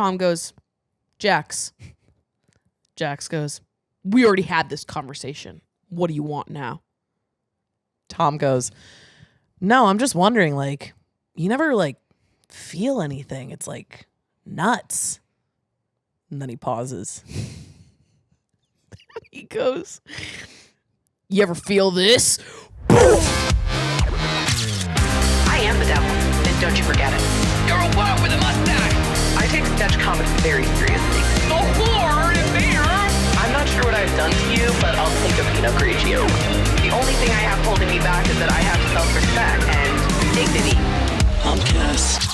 Tom goes, Jax. Jax goes, we already had this conversation. What do you want now? Tom goes, no, I'm just wondering, like, you never, like, feel anything. It's, like, nuts. And then he pauses. He goes, you ever feel this? I am the devil, and don't you forget it. You're a whore with a mustache! I take sketch comics very seriously. The whore in there! I'm not sure what I've done to you, but I'll take a Pinot Grigio. The only thing I have holding me back is that I have self-respect and dignity. PUMPCAST.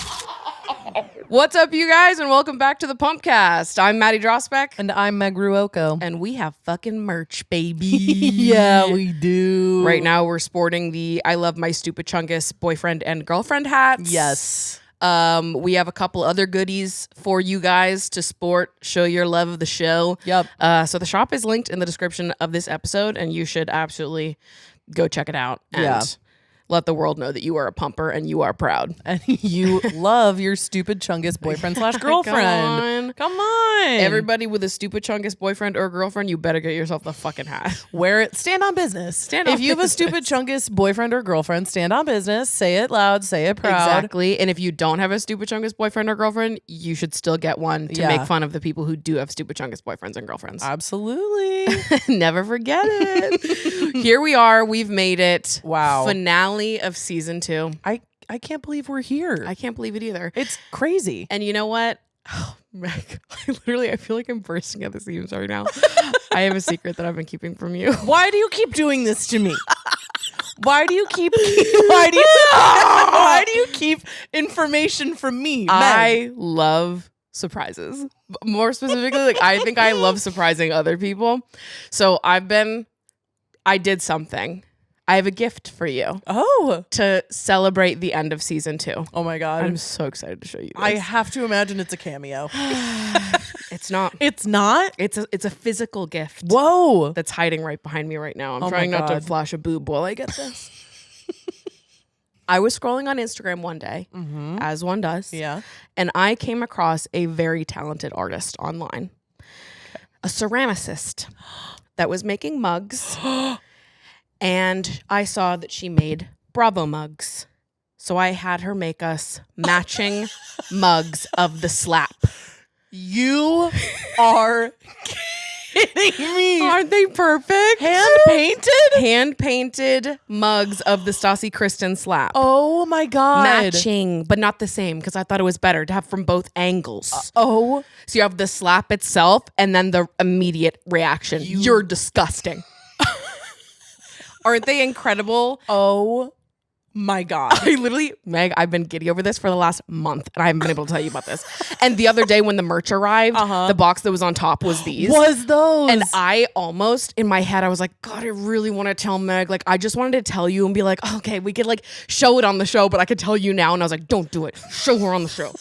What's up, you guys, and welcome back to the PUMPCAST. I'm Maddie Drosbeck. And I'm Meg Ruocco. And we have fucking merch, baby. Yeah, we do. Right now, we're sporting the I Love My Stupid Chungus boyfriend and girlfriend hats. Yes. We have a couple other goodies for you guys to sport, show your love of the show. Yep. So the shop is linked in the description of this episode, and you should absolutely go check it out and let the world know that you are a pumper and you are proud. And you love your stupid chungus boyfriend / girlfriend. Come on. Everybody with a stupid chungus boyfriend or girlfriend, you better get yourself the fucking hat. Wear it. Stand on business. If you have a stupid chungus boyfriend or girlfriend, stand on business. Say it loud. Say it proud. Exactly. And if you don't have a stupid chungus boyfriend or girlfriend, you should still get one to make fun of the people who do have stupid chungus boyfriends and girlfriends. Absolutely. Never forget it. Here we are. We've made it. Wow. Finale of season 2. I can't believe we're here. I can't believe it either. It's crazy. And you know what? Oh, Meg, I feel like I'm bursting at the seams right now. I have a secret that I've been keeping from you. Why do you keep doing this to me? Why do you keep information from me? Meg? I love surprises. More specifically, like I think I love surprising other people. So I did something. I have a gift for you. Oh. To celebrate the end of season 2. Oh my God. I'm so excited to show you this. I have to imagine it's a cameo. It's not. It's not? It's a physical gift. Whoa. That's hiding right behind me right now. I'm Oh trying my not to God. flash a boob while I get this. I was scrolling on Instagram one day, as one does. Yeah. And I came across a very talented artist online. A ceramicist that was making mugs. And I saw that she made Bravo mugs. So I had her make us matching mugs of the slap. You are kidding me. Aren't they perfect? Hand-painted? Hand-painted mugs of the Stassi Kristen slap. Oh my God. Matching, but not the same, because I thought it was better to have from both angles. Oh. So you have the slap itself and then the immediate reaction. You're disgusting. Aren't they incredible? Oh my God. Meg, I've been giddy over this for the last month and I haven't been able to tell you about this. And the other day when the merch arrived, the box that was on top was these. Was those? And I almost, in my head, I was like, God, I really want to tell Meg. Like, I just wanted to tell you and be like, okay, we could like show it on the show, but I could tell you now. And I was like, don't do it. Show her on the show.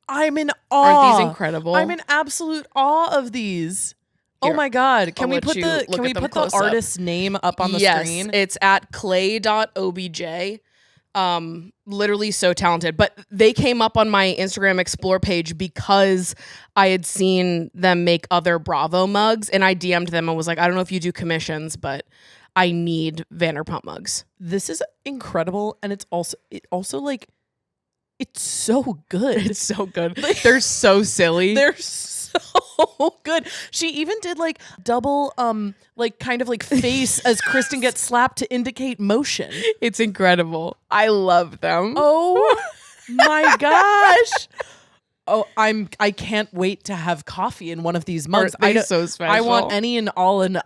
I'm in awe. Aren't these incredible? I'm in absolute awe of these. Here, oh my God. Can I'll we let put you the look at them close up. artist's name up on the screen? Yes, it's at clay.obj. Literally so talented. But they came up on my Instagram Explore page because I had seen them make other Bravo mugs, and I DM'd them and was like, I don't know if you do commissions, but I need Vanderpump mugs. This is incredible, and it also like it's so good. It's so good. They're so silly. They're so good. She even did like double like kind of like face as Kristen gets slapped to indicate motion. It's incredible. I love them. Oh my gosh. Oh, I can't wait to have coffee in one of these mugs. They're so special. I want any and all in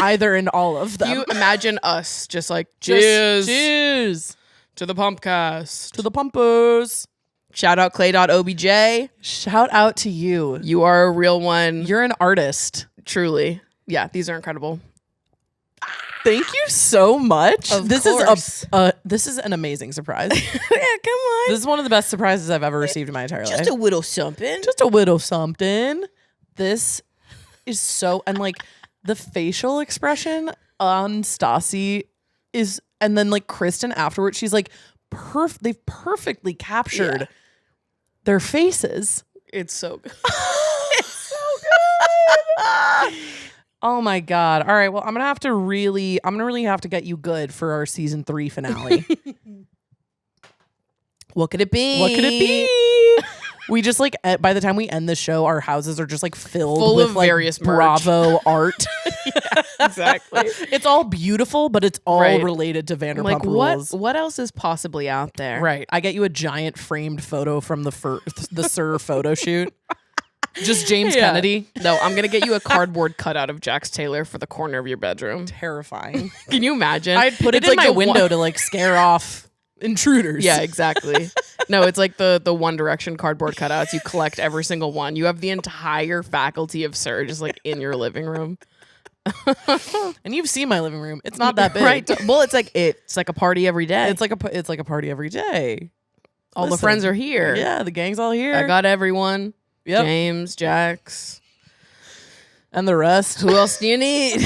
either in all of them. You imagine us just like cheers. Cheers To the PUMPCAST. to the pumpers. Shout out clay.obj. Shout out to you. You are a real one. You're an artist. Truly. Yeah, these are incredible. Thank you so much. Of this course. is this is an amazing surprise. Yeah, come on. This is one of the best surprises I've ever received in my entire life. Just a little something. Just a little something. This is so, and like the facial expression on Stassi is, and then like Kristen afterwards, she's like they've perfectly captured their faces. It's so good. Oh my God. All right. Well, I'm gonna really have to get you good for our season 3 finale. What could it be? What could it be? We just like by the time we end the show, our houses are just like filled Full with of like various merch. Bravo art. Exactly. It's all beautiful, but it's all Right. related to Vanderpump Like Rules. what else is possibly out there? Right. I get you a giant framed photo from the Sir photo shoot. Just James Yeah. Kennedy. No, I'm gonna get you a cardboard cutout of Jax Taylor for the corner of your bedroom. Terrifying. Can you imagine? I'd put it It's in like my the window to like scare off intruders. Yeah, exactly. No, it's like the One Direction cardboard cutouts. You collect every single one. You have the entire faculty of Sir just like in your living room. And you've seen my living room. It's not that big. Right. Well, it's like a party every day. It's like a party every day. all the listen. friends are here. Yeah, the gang's all here. I got everyone. Yep. James, Jax. And the rest. Who else do you need?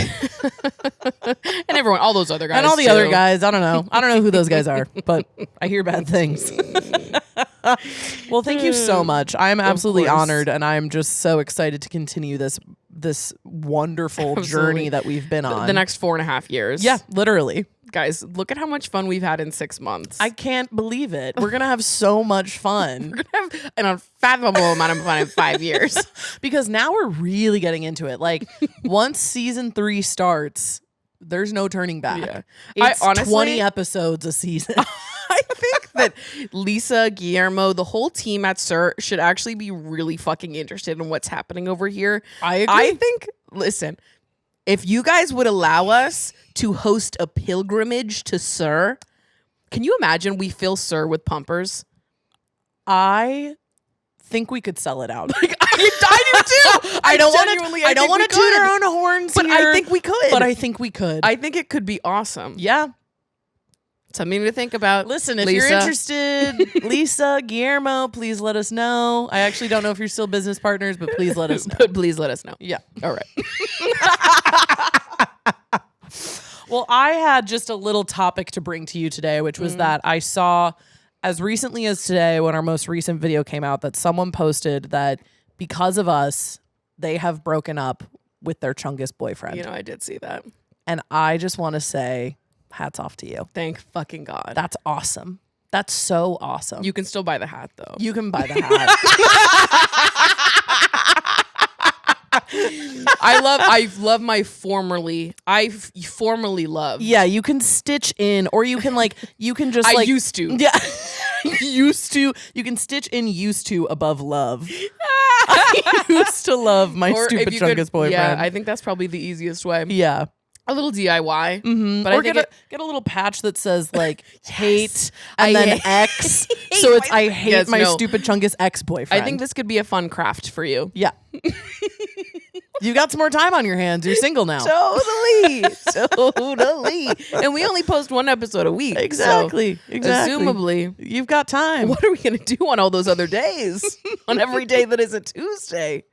And everyone, all those other guys. And all the too. other guys. I don't know who those guys are, but I hear bad things. Well, thank you so much. I'm absolutely course. honored, and I'm just so excited to continue this wonderful journey that we've been on. The next 4.5 years. Yeah, literally. Guys, look at how much fun we've had in 6 months. I can't believe it. We're going to have so much fun. We're gonna have an unfathomable amount of fun in 5 years. Because now we're really getting into it. Like, once season 3 starts, there's no turning back. Yeah. It's I honestly- 20 episodes a season. I think that Lisa, Guillermo, the whole team at SIR should actually be really fucking interested in what's happening over here. I agree. I think, listen, if you guys would allow us to host a pilgrimage to SIR, can you imagine we fill SIR with pumpers? I think we could sell it out. I do too. I don't want genuinely to toot our own horns but here. I think we could. But I think we could. I think it could be awesome. yeah. Something to think about. Listen, if Lisa. you're interested, Lisa, Guillermo, please let us know. I actually don't know if you're still business partners, but please let us know. But please let us know. Yeah. All right. Well, I had just a little topic to bring to you today, which was that I saw as recently as today when our most recent video came out that someone posted that because of us, they have broken up with their Chungus boyfriend. You know, I did see that. And I just want to say hats off to you. Thank fucking God. That's awesome. That's so awesome. You can still buy the hat though. You can buy the hat. I love my formerly loved. Yeah, you can stitch in, or you can just I like used to. Yeah. Used to. You can stitch in used to above love. I used to love my Or stupid if you Chungus could- boyfriend. Yeah, I think that's probably the easiest way. Yeah. A little DIY. But Or I think get a little patch that says like hate and I then hate- X. So it's I hate Yes, my no. stupid Chungus ex boyfriend. I think this could be a fun craft for you. Yeah. You got some more time on your hands. You're single now. Totally. And we only post one episode a week. Exactly. So Exactly. assumably, You've got time. what are we going to do on all those other days? On every day that is a Tuesday?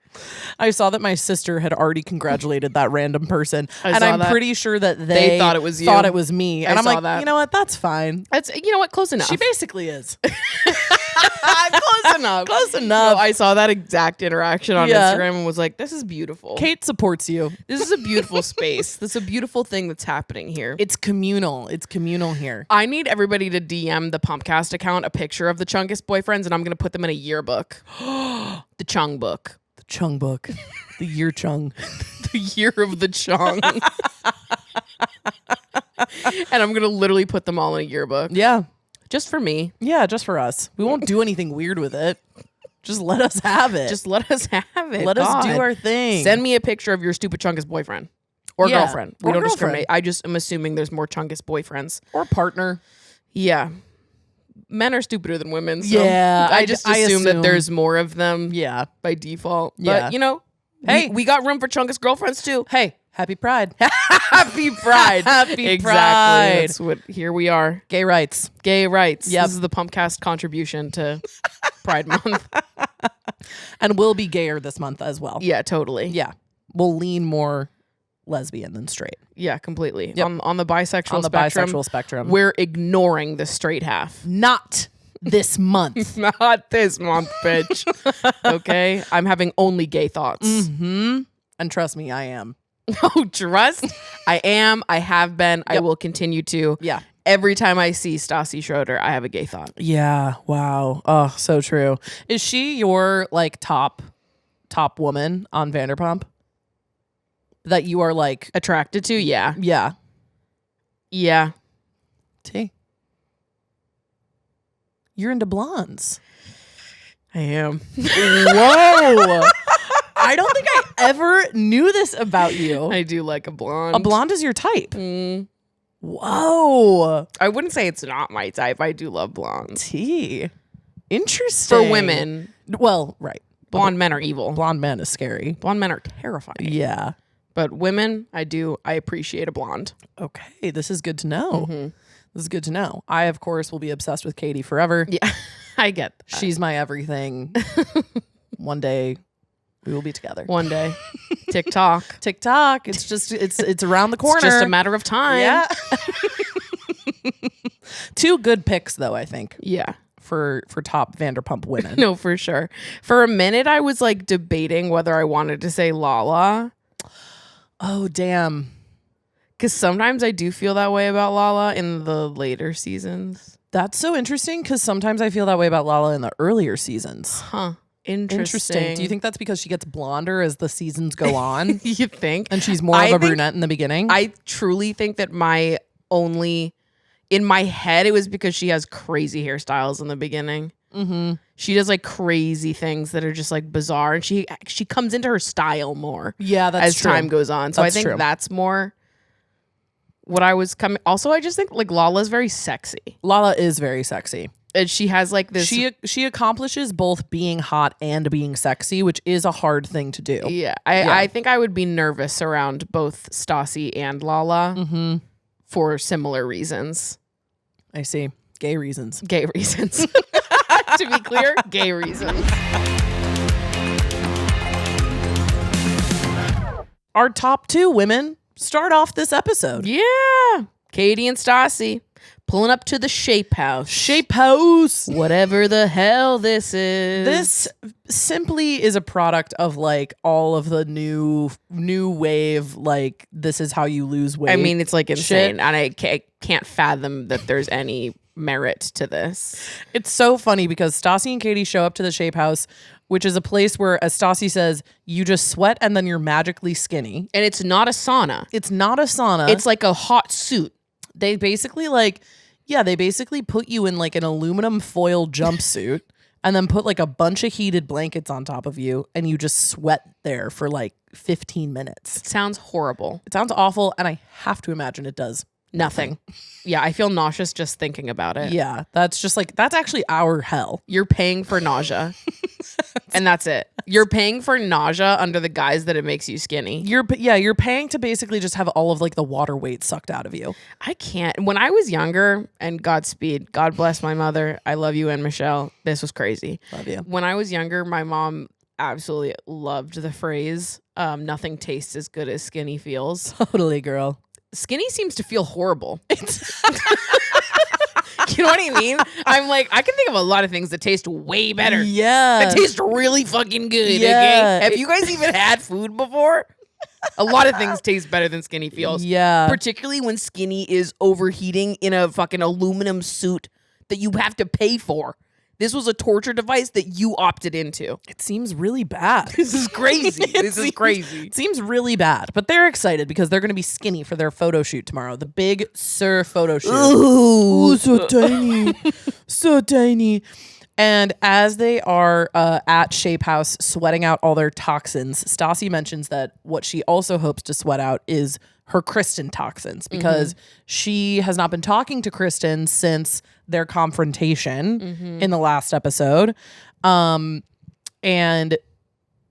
I saw that my sister had already congratulated that random person, and saw I'm that. pretty sure that they thought it was you. Thought it was me, and I I'm saw like, that. you know what? That's fine. That's, you know what? Close enough. She basically is. Close enough. Close enough. No, I saw that exact interaction on Yeah. Instagram and was like, this is beautiful. Kate supports you. This is a beautiful space. This is a beautiful thing that's happening here. It's communal. It's communal here. I need everybody to DM the PUMPCAST account a picture of the Chungus boyfriends, and I'm going to put them in a yearbook. The Chung book. The Chung book, the year Chung. The year of the Chung. And I'm going to literally put them all in a yearbook. Yeah, Just for me. yeah, just for us. We won't do anything weird with it. Just let us have it. Just let us have it. let us do God. our thing. Send me a picture of your stupid Chungus boyfriend. Or Yeah, girlfriend. We or don't girlfriend. discriminate. I just am assuming there's more Chungus boyfriends. or partner. Yeah. Men are stupider than women. So Yeah, I just I assume that assume. there's more of them Yeah. by default. Yeah. But, you know, Hey. we got room for Chungus girlfriends too. Hey, happy Pride. Happy Pride. Happy exactly. Pride. That's what, here we are. Gay rights. Gay rights. Yep. This is the PUMPCAST contribution to Pride Month. And we'll be gayer this month as well. Yeah, totally. Yeah. We'll lean more lesbian than straight. Yeah, completely. Yep. On the bisexual On the spectrum, bisexual spectrum. we're ignoring the straight half. Not this month. Not this month, bitch. Okay? I'm having only gay thoughts. And trust me, I am. Oh, trust? I am. I have been. I will continue to. Yeah. Every time I see Stassi Schroeder, I have a gay thought. Yeah. Wow. Oh, so true. Is she your like top woman on Vanderpump? That you are like Attracted to? Yeah. Yeah. Yeah. T. You're into blondes. I am. Whoa. I don't think I ever knew this about you. I do like a blonde. A blonde is your type. Mm. Whoa. I wouldn't say it's not my type. I do love blondes. T. Interesting. For women, Well, right. blonde men are evil. Blonde man is scary. Blonde men are terrifying. Yeah. But women, I appreciate a blonde. Okay. This is good to know. This is good to know. I, of course, will be obsessed with Katie forever. Yeah, I get that. She's my everything. One day we will be together. One day. TikTok. TikTok. It's just it's around the corner. It's just a matter of time. Yeah. 2 good picks though, I think. Yeah. For top Vanderpump women. No, for sure. For a minute, I was like debating whether I wanted to say Lala. Oh, damn. Because sometimes I do feel that way about Lala in the later seasons. That's so interesting because sometimes I feel that way about Lala in the earlier seasons. Huh. Interesting. Do you think that's because she gets blonder as the seasons go on? You think? And she's more of a brunette in the beginning? I truly think that in my head, it was because she has crazy hairstyles in the beginning. Mm-hmm. She does like crazy things that are just like bizarre, and she comes into her style more. Yeah, that's as true. time goes on. So That's I think true. that's more what I was coming. Also, I just think like Lala's very sexy, Lala is very sexy. and she has like this. She accomplishes both being hot and being sexy, which is a hard thing to do. Yeah, I think I would be nervous around both Stassi and Lala for similar reasons. I see. Gay reasons. Gay reasons. To be clear, gay reasons. Our top 2 women start off this episode. Yeah. Katie and Stassi pulling up to the Shape House. Shape House. Whatever the hell this is. This simply is a product of like all of the new wave, like this is how you lose weight. I mean, it's like insane. Shit. And I can't fathom that there's any merit to this. It's so funny because Stassi and Katie show up to the Shape House, which is a place where, as Stassi says, you just sweat and then you're magically skinny. And it's not a sauna. It's not a sauna. It's like a hot suit. They basically put you in like an aluminum foil jumpsuit and then put like a bunch of heated blankets on top of you and you just sweat there for like 15 minutes. It sounds horrible. It sounds awful, and I have to imagine it does Nothing. Yeah, I feel nauseous just thinking about it. Yeah, that's actually our hell. You're paying for nausea. And that's it. You're paying for nausea under the guise that it makes you skinny. You're paying to basically just have all of like the water weight sucked out of you. I can't. When I was younger, and Godspeed, God bless my mother. I love you and Michelle. This was crazy. Love you. When I was younger, my mom absolutely loved the phrase, nothing tastes as good as skinny feels. Totally, girl. Skinny seems to feel horrible. You know what I mean? I'm like, I can think of a lot of things that taste way better. Yeah. That taste really fucking good. Yeah. Okay? Have you guys even had food before? A lot of things taste better than skinny feels. Yeah. Particularly when skinny is overheating in a fucking aluminum suit that you have to pay for. This was a torture device that you opted into. It seems really bad. This is crazy. This is crazy. It seems really bad, but they're excited because they're going to be skinny for their photo shoot tomorrow. The big Sir photo shoot. Ooh, so tiny. So tiny. And as they are at Shape House sweating out all their toxins, Stassi mentions that what she also hopes to sweat out is her Kristen toxins because she has not been talking to Kristen since their confrontation in the last episode. And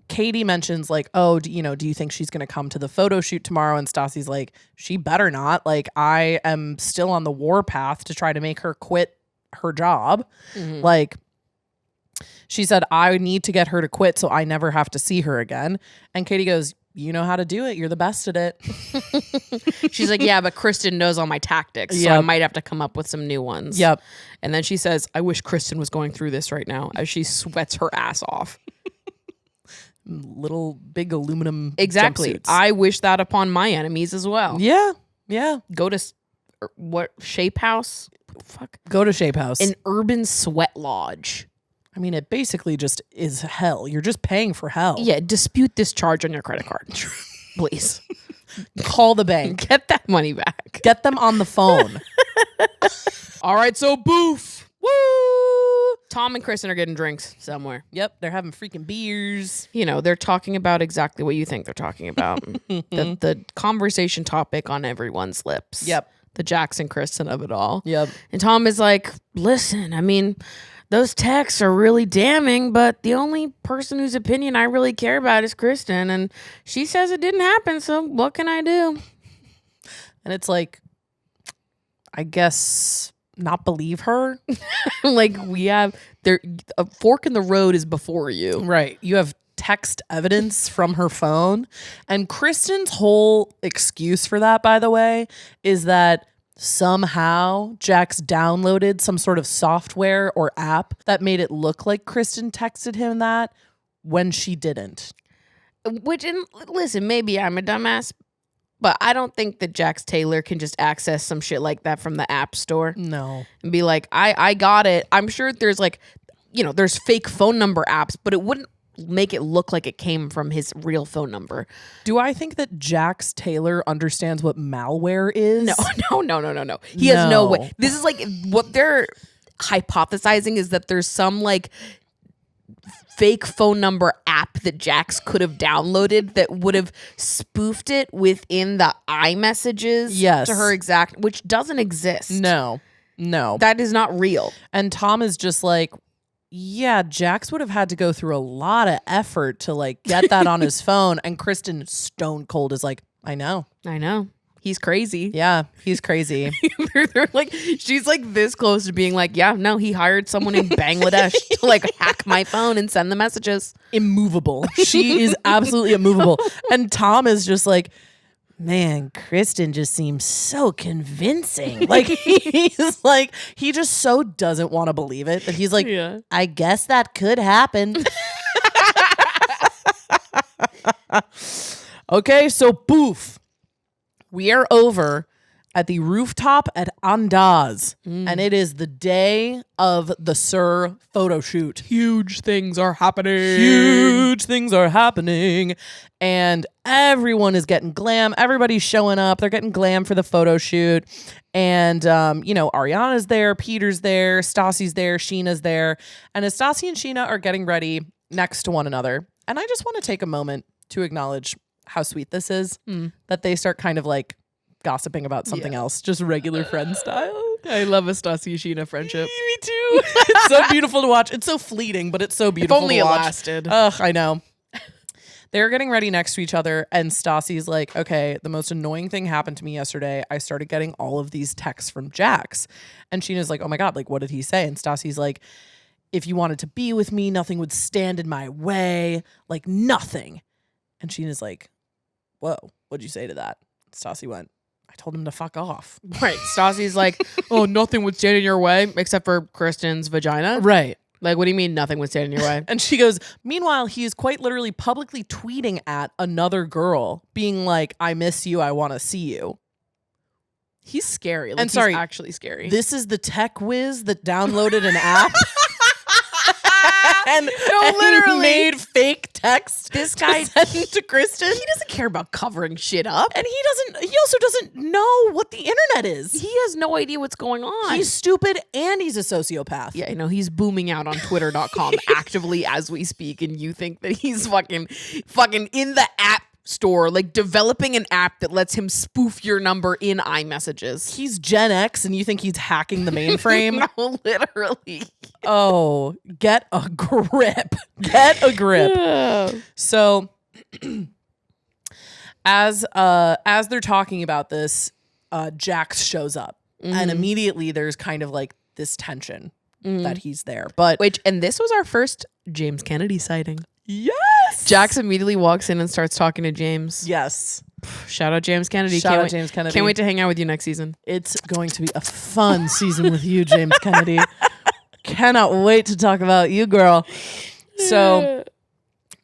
Katie mentions like, oh, do you think she's going to come to the photo shoot tomorrow? And Stassi's like, she better not. Like, I am still on the war path to try to make her quit her job. Like, she said, I need to get her to quit so I never have to see her again. And Katie goes, you know how to do it. You're the best at it. She's like, yeah, but Kristen knows all my tactics, so I might have to come up with some new ones. Yep. And then she says, I wish Kristen was going through this right now, as she sweats her ass off. Little big aluminum Exactly. jumpsuits. I wish that upon my enemies as well. Yeah. Yeah. Go to what Shape House? Fuck. Go to Shape House. An urban sweat lodge. I mean, it basically just is hell. You're just paying for hell. Yeah, dispute this charge on your credit card. Please. Call the bank. Get that money back. Get them on the phone. All right, so boof. Woo! Tom and Kristen are getting drinks somewhere. Yep. They're having freaking beers. You know, they're talking about exactly what you think they're talking about. the conversation topic on everyone's lips. Yep. The Jax and Kristen of it all. Yep. And Tom is like, listen, I mean, those texts are really damning, but the only person whose opinion I really care about is Kristen. And she says it didn't happen, so what can I do? And it's like, I guess not believe her. Like, we have a fork in the road is before you. Right. You have text evidence from her phone. And Kristen's whole excuse for that, by the way, is that somehow Jax downloaded some sort of software or app that made it look like Kristen texted him that when she didn't. Which, and listen, maybe I'm a dumbass, but I don't think that Jax Taylor can just access some shit like that from the app store. No. And be like, I got it. I'm sure there's like, you know, there's fake phone number apps, but it wouldn't make it look like it came from his real phone number. Do I think that Jax Taylor understands what malware is? No. He has no way. This is like what they're hypothesizing is that there's some like fake phone number app that Jax could have downloaded that would have spoofed it within the iMessages to her exact, which doesn't exist. No. That is not real. And Tom is just like, yeah, Jax would have had to go through a lot of effort to like get that on his phone. And Kristen stone cold is like, I know. He's crazy. Yeah, he's crazy. they're like, she's like this close to being like, yeah, no, he hired someone in Bangladesh to like hack my phone and send the messages. Immovable. She is absolutely immovable. And Tom is just like, man, Kristen just seems so convincing. Like he's like, he just so doesn't want to believe it that he's like, I guess that could happen. Okay, so boof. We are over at the rooftop at Andaz, and it is the day of the Sir photo shoot. Huge things are happening. And everyone is getting glam. Everybody's showing up. They're getting glam for the photo shoot. And, you know, Ariana's there, Peter's there, Stassi's there, Scheana's there. And as Stassi and Scheana are getting ready next to one another, and I just want to take a moment to acknowledge how sweet this is, that they start kind of like gossiping about something else, just regular friend style. I love a Stassi Scheana friendship. Me too. It's so beautiful to watch. It's so fleeting, but it's so beautiful If only to it watch. lasted. Ugh, I know. They're getting ready next to each other, and Stassi's like, okay, the most annoying thing happened to me yesterday. I started getting all of these texts from Jax. And Sheena's like, oh my God, like, what did he say? And Stassi's like, if you wanted to be with me, nothing would stand in my way. Like, nothing. And Sheena's like, whoa, what'd you say to that? Stassi went, I told him to fuck off. Right. Stassi's like, oh, nothing would stand in your way except for Kristen's vagina. Right. Like, what do you mean nothing would stand in your way? And she goes, meanwhile, he is quite literally publicly tweeting at another girl, being like, I miss you, I want to see you. He's scary. Like, And sorry, he's actually scary. This is the tech whiz that downloaded an app and literally. made fake text. This guy to send to Kristen. He doesn't care about covering shit up. And he also doesn't know what the internet is. He has no idea what's going on. He's stupid and he's a sociopath. Yeah, I know. He's booming out on twitter.com actively as we speak, and you think that he's fucking in the app store, like developing an app that lets him spoof your number in iMessages. He's Gen X and you think he's hacking the mainframe? No, literally. Oh, get a grip. Get a grip. So as they're talking about this, Jax shows up and immediately there's kind of like this tension that he's there. But and this was our first James Kennedy sighting. yes. Jax immediately walks in and starts talking to James. Yes. Shout out James Kennedy. Shout out James Kennedy. Can't wait to hang out with you next season. It's going to be a fun season with you, James Kennedy. Cannot wait to talk about you, girl. So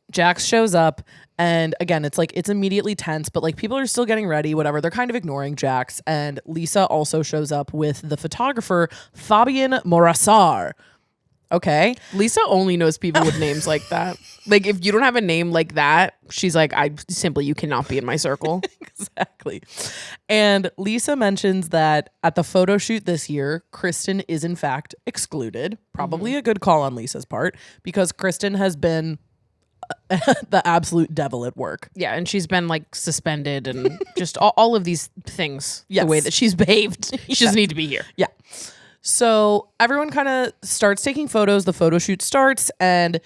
Jax shows up, and again, it's immediately tense, but like people are still getting ready, whatever. They're kind of ignoring Jax, and Lisa also shows up with the photographer Fabian Morassar. Okay. Lisa only knows people with names like that. Like, if you don't have a name like that, she's like, you cannot be in my circle. Exactly. And Lisa mentions that at the photo shoot this year, Kristen is in fact excluded. Probably a good call on Lisa's part, because Kristen has been the absolute devil at work. Yeah, and she's been like suspended and just all of these things. Yes. The way that she's behaved. She doesn't need to be here. Yeah. So everyone kind of starts taking photos. The photo shoot starts, and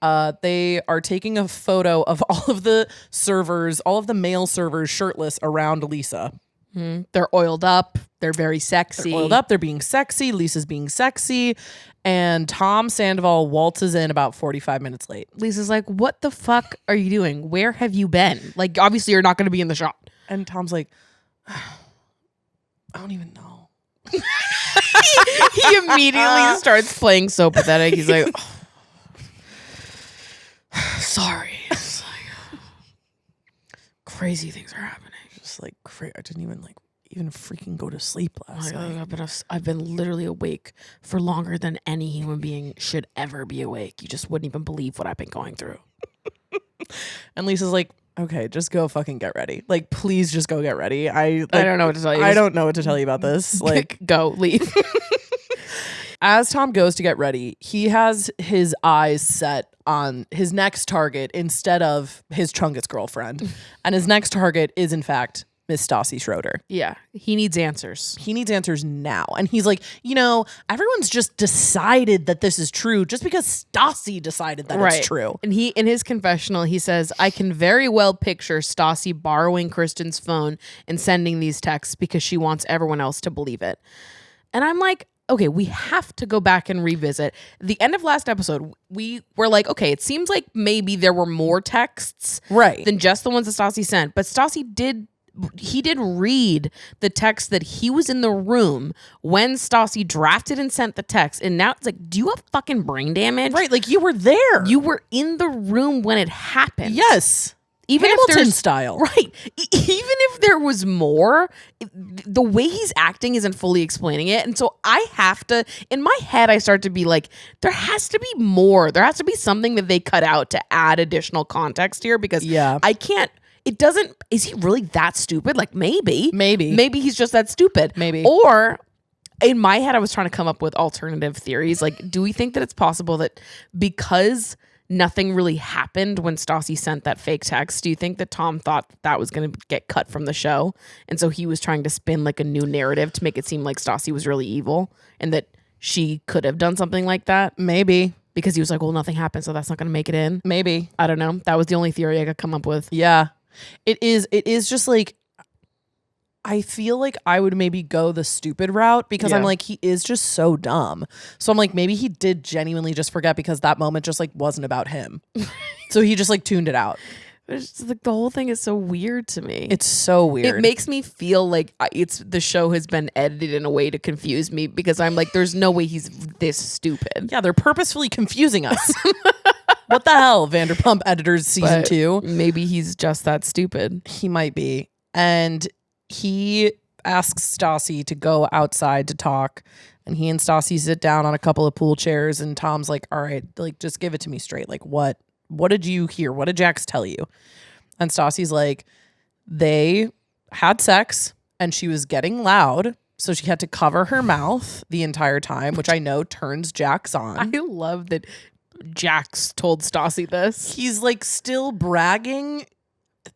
they are taking a photo of all of the servers, all of the male servers shirtless around Lisa. They're oiled up. They're very sexy. They're oiled up. They're being sexy. Lisa's being sexy. And Tom Sandoval waltzes in about 45 minutes late. Lisa's like, what the fuck are you doing? Where have you been? Like, obviously you're not going to be in the shot. And Tom's like, I don't even know. He immediately starts playing so pathetic. He's like, sorry. It's like, crazy things are happening. Just like, I didn't even freaking go to sleep last night. I've been literally awake for longer than any human being should ever be awake. You just wouldn't even believe what I've been going through. And Lisa's like, okay, just go fucking get ready. Like, please just go get ready. I don't know what to tell you. I don't know what to tell you about this. Like, go, leave. as Tom goes to get ready, he has his eyes set on his next target instead of his Chungus girlfriend. And his next target is, in fact, Miss Stassi Schroeder. Yeah, he needs answers. He needs answers now. And he's like, everyone's just decided that this is true just because Stassi decided that it's true. And he, in his confessional, he says, I can very well picture Stassi borrowing Kristen's phone and sending these texts because she wants everyone else to believe it. And I'm like, okay, we have to go back and revisit. The end of last episode, we were like, okay, it seems like maybe there were more texts than just the ones that Stassi sent. But Stassi did read the text that he was in the room when Stassi drafted and sent the text. And now it's like, do you have fucking brain damage? Right, like you were there. You were in the room when it happened. Yes. Even Hamilton if there's style. Right. Even if there was more, the way he's acting isn't fully explaining it. And so I have to, in my head, I start to be like, there has to be more. There has to be something that they cut out to add additional context here, because I can't. It doesn't, is he really that stupid? Like maybe he's just that stupid. Maybe. Or in my head, I was trying to come up with alternative theories. Like, do we think that it's possible that because nothing really happened when Stassi sent that fake text, do you think that Tom thought that was going to get cut from the show? And so he was trying to spin like a new narrative to make it seem like Stassi was really evil and that she could have done something like that? Maybe. Because he was like, well, nothing happened, so that's not going to make it in. Maybe. I don't know. That was the only theory I could come up with. Yeah. It is just like, I feel like I would maybe go the stupid route because I'm like, he is just so dumb. So I'm like, maybe he did genuinely just forget because that moment just like wasn't about him. So he just like tuned it out. It's just, like, the whole thing is so weird to me. It's so weird. It makes me feel like the show has been edited in a way to confuse me, because I'm like, there's no way he's this stupid. Yeah, they're purposefully confusing us. What the hell, Vanderpump Editors season 2? Maybe he's just that stupid. He might be. And he asks Stassi to go outside to talk. And he and Stassi sit down on a couple of pool chairs. And Tom's like, all right, like, just give it to me straight. Like, what did you hear? What did Jax tell you? And Stassi's like, they had sex and she was getting loud. So she had to cover her mouth the entire time, which I know turns Jax on. I love that Jax told Stassi this. He's like still bragging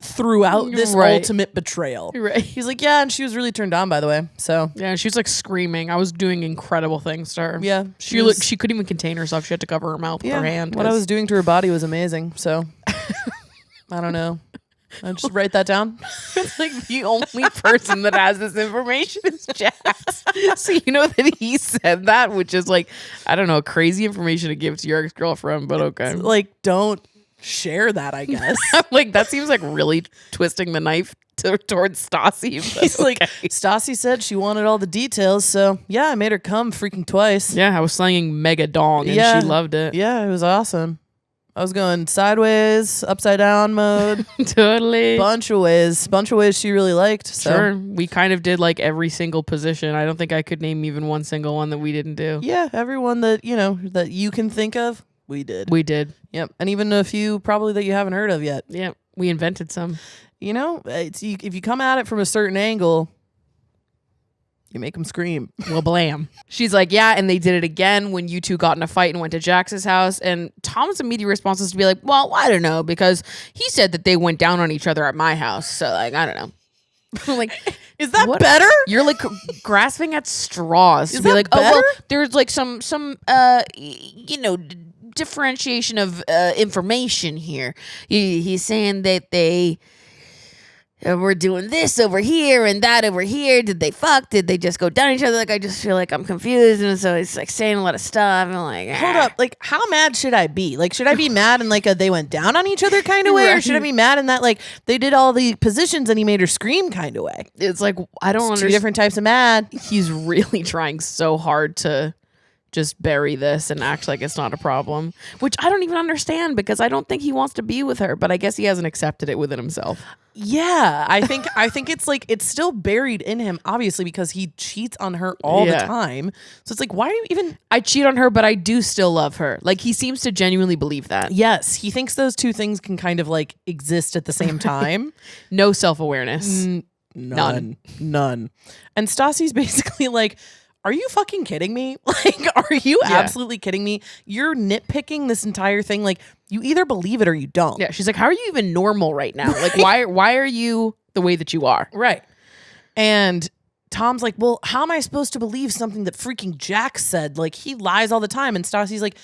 throughout this ultimate betrayal. Right. He's like, yeah, and she was really turned on, by the way. So yeah, she's like screaming. I was doing incredible things to her. Yeah. She couldn't even contain herself. She had to cover her mouth with her hand. What I was doing to her body was amazing. So I don't know. I'll just write that down. It's like the only person that has this information is Jax. So you know that he said that, which is like, I don't know, crazy information to give to your ex-girlfriend, but okay. Like, don't share that, I guess. Like, that seems like really twisting the knife towards Stassi. He's like, Stassi said she wanted all the details, so yeah, I made her come freaking twice. Yeah, I was slanging mega dong and she loved it. Yeah, it was awesome. I was going sideways, upside down mode. Totally. Bunch of ways she really liked. So. Sure. We kind of did like every single position. I don't think I could name even one single one that we didn't do. Yeah, everyone that, that you can think of, we did. We did. Yep. And even a few probably that you haven't heard of yet. Yeah. We invented some. If you come at it from a certain angle, you make them scream. Well, blam. She's like, yeah, and they did it again when you two got in a fight and went to Jax's house. And Tom's immediate response is to be like, well, I don't know, because he said that they went down on each other at my house. So, like, I don't know. Like, is that better? You're like grasping at straws to Is be that like, better? oh, well, there's like some differentiation of information here. He's saying that they were doing this over here and that over here. Did they fuck? Did they just go down each other? Like, I just feel like I'm confused. And so he's like saying a lot of stuff. And I'm like, hold up. Like, how mad should I be? Like, should I be mad in like they went down on each other kind of way? Or should I be mad in that like they did all the positions and he made her scream kind of way? It's like, I don't understand. Two different types of mad. He's really trying so hard to just bury this and act like it's not a problem, which I don't even understand because I don't think he wants to be with her, but I guess he hasn't accepted it within himself. Yeah, I think it's like it's still buried in him, obviously, because he cheats on her all the time. So it's like, why do you even? I cheat on her, but I do still love her. Like, he seems to genuinely believe that. Yes, he thinks those two things can kind of like exist at the same time. No self-awareness. None. And Stassi's basically like, are you fucking kidding me? Like, are you absolutely kidding me? You're nitpicking this entire thing. Like, you either believe it or you don't. Yeah, she's like, how are you even normal right now? Like, why are you the way that you are? Right. And Tom's like, well, how am I supposed to believe something that freaking Jax said? Like, he lies all the time. And Stassi's like,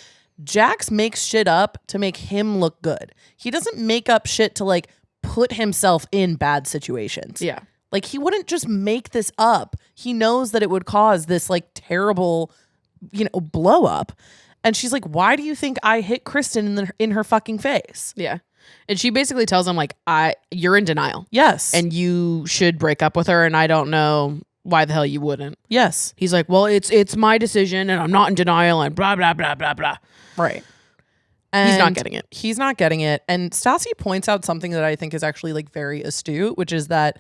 Jax makes shit up to make him look good. He doesn't make up shit to like put himself in bad situations. Yeah. Like, he wouldn't just make this up. He knows that it would cause this like terrible, blow up. And she's like, why do you think I hit Kristen in her fucking face? Yeah. And she basically tells him like, you're in denial. Yes. And you should break up with her. And I don't know why the hell you wouldn't. Yes. He's like, well, it's my decision and I'm not in denial and blah, blah, blah, blah, blah. Right. And he's not getting it. He's not getting it. And Stassi points out something that I think is actually like very astute, which is that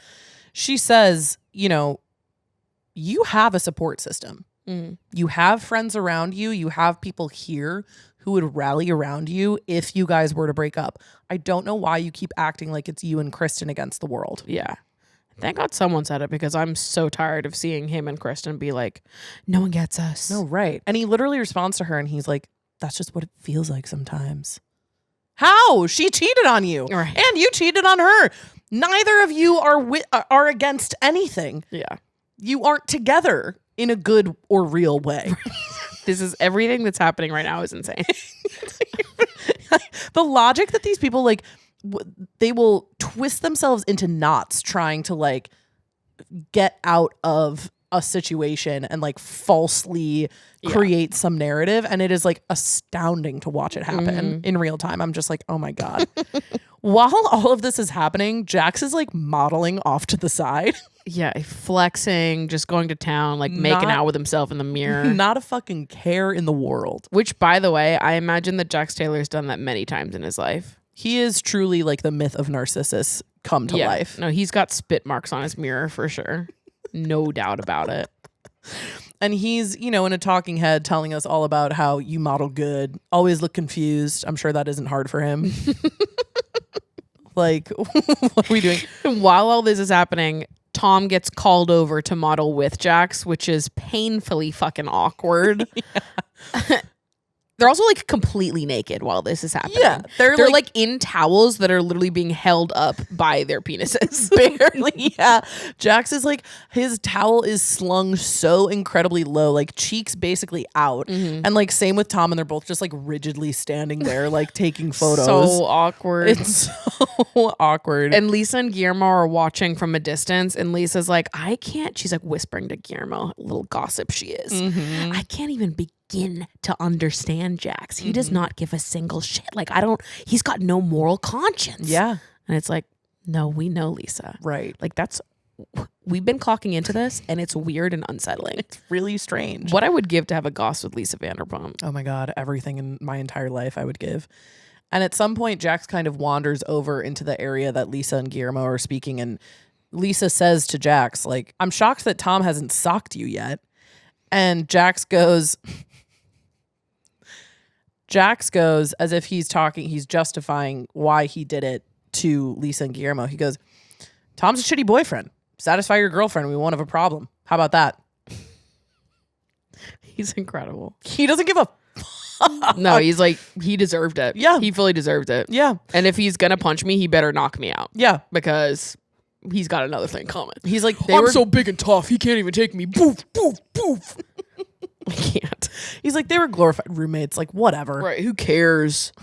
she says, you have a support system. Mm. You have friends around you. You have people here who would rally around you if you guys were to break up. I don't know why you keep acting like it's you and Kristen against the world. Yeah. Thank God someone said it because I'm so tired of seeing him and Kristen be like, no one gets us. No, right. And he literally responds to her and he's like, that's just what it feels like sometimes. How? She cheated on you. Right. And you cheated on her. Neither of you are against anything. Yeah. You aren't together in a good or real way. This is everything that's happening right now is insane. The logic that these people like, they will twist themselves into knots trying to like get out of a situation and like falsely create some narrative. And it is like astounding to watch it happen in real time. I'm just like, oh my God. While all of this is happening, Jax is like modeling off to the side. Yeah, flexing, just going to town, like making out with himself in the mirror. Not a fucking care in the world. Which, by the way, I imagine that Jax Taylor's done that many times in his life. He is truly like the myth of Narcissus come to life. No, he's got spit marks on his mirror for sure. No doubt about it. And he's, in a talking head telling us all about how you model good, always look confused. I'm sure that isn't hard for him. Like, what are we doing? And while all this is happening, Tom gets called over to model with Jax, which is painfully fucking awkward. Yeah. They're also like completely naked while this is happening. Yeah. They're like in towels that are literally being held up by their penises. Barely. Yeah. Jax is like, his towel is slung so incredibly low, like cheeks basically out. Mm-hmm. And like same with Tom, and they're both just like rigidly standing there, like taking photos. So awkward. It's so awkward. And Lisa and Guillermo are watching from a distance, and Lisa's like, I can't, she's like whispering to Guillermo, little gossip she is. Mm-hmm. I can't even begin begin to understand Jax. He does not give a single shit. Like, he's got no moral conscience. Yeah. And it's like, no, we know Lisa. Right. Like, we've been clocking into this, and it's weird and unsettling. It's really strange. What I would give to have a goss with Lisa Vanderpump. Oh my God, everything in my entire life I would give. And at some point, Jax kind of wanders over into the area that Lisa and Guillermo are speaking. And Lisa says to Jax, like, I'm shocked that Tom hasn't socked you yet. And Jax goes as if he's justifying why he did it to Lisa and Guillermo. He goes, Tom's a shitty boyfriend. Satisfy your girlfriend. We won't have a problem. How about that? He's incredible. He doesn't give a No, he's like, he deserved it. Yeah. He fully deserved it. Yeah. And if he's going to punch me, he better knock me out. Yeah. Because he's got another thing coming. He's like, I'm so big and tough, he can't even take me. Boof, boof, boof. I can't. He's like, they were glorified roommates. Like, whatever. Right. Who cares?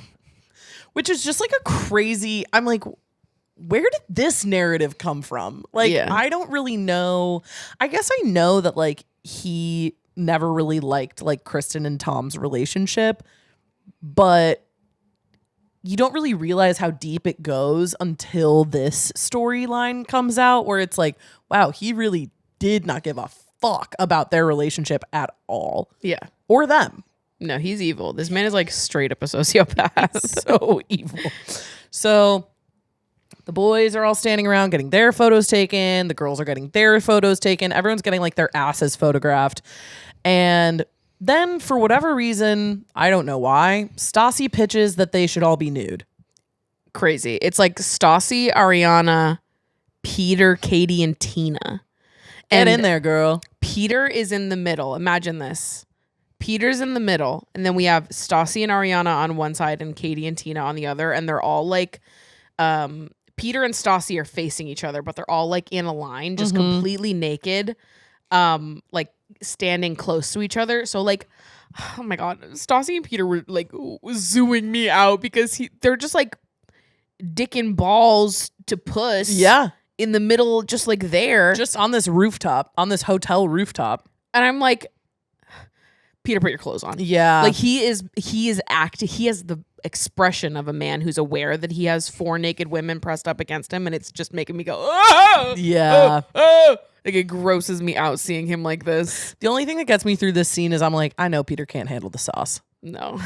Which is just like a crazy, I'm like, where did this narrative come from? Like, Yeah. I don't really know. I guess I know that like he never really liked like Kristen and Tom's relationship, but you don't really realize how deep it goes until this storyline comes out where it's like, wow, he really did not give a fuck about their relationship at all. Yeah. Or them. No, he's evil. This man is like straight up a sociopath. So evil. So the boys are all standing around getting their photos taken. The girls are getting their photos taken. Everyone's getting like their asses photographed. And then for whatever reason, I don't know why, Stassi pitches that they should all be nude. Crazy. It's like Stassi, Ariana, Peter, Katie, and Tina. Get And in there, girl. Peter is in the middle. Imagine this. Peter's in the middle, and then we have Stassi and Ariana on one side and Katie and Tina on the other, and they're all like Peter and Stassi are facing each other, but they're all like in a line, just completely naked, like standing close to each other. So like, oh my God, Stassi and Peter were like zooing me out because they're just like dick and balls to puss. Yeah. In the middle, just like there. Just on this rooftop, on this hotel rooftop. And I'm like, Peter, put your clothes on. Yeah. Like he is acting. He has the expression of a man who's aware that he has 4 naked women pressed up against him, and it's just making me go, oh, Yeah. Like it grosses me out seeing him like this. The only thing that gets me through this scene is I'm like, I know Peter can't handle the sauce. No.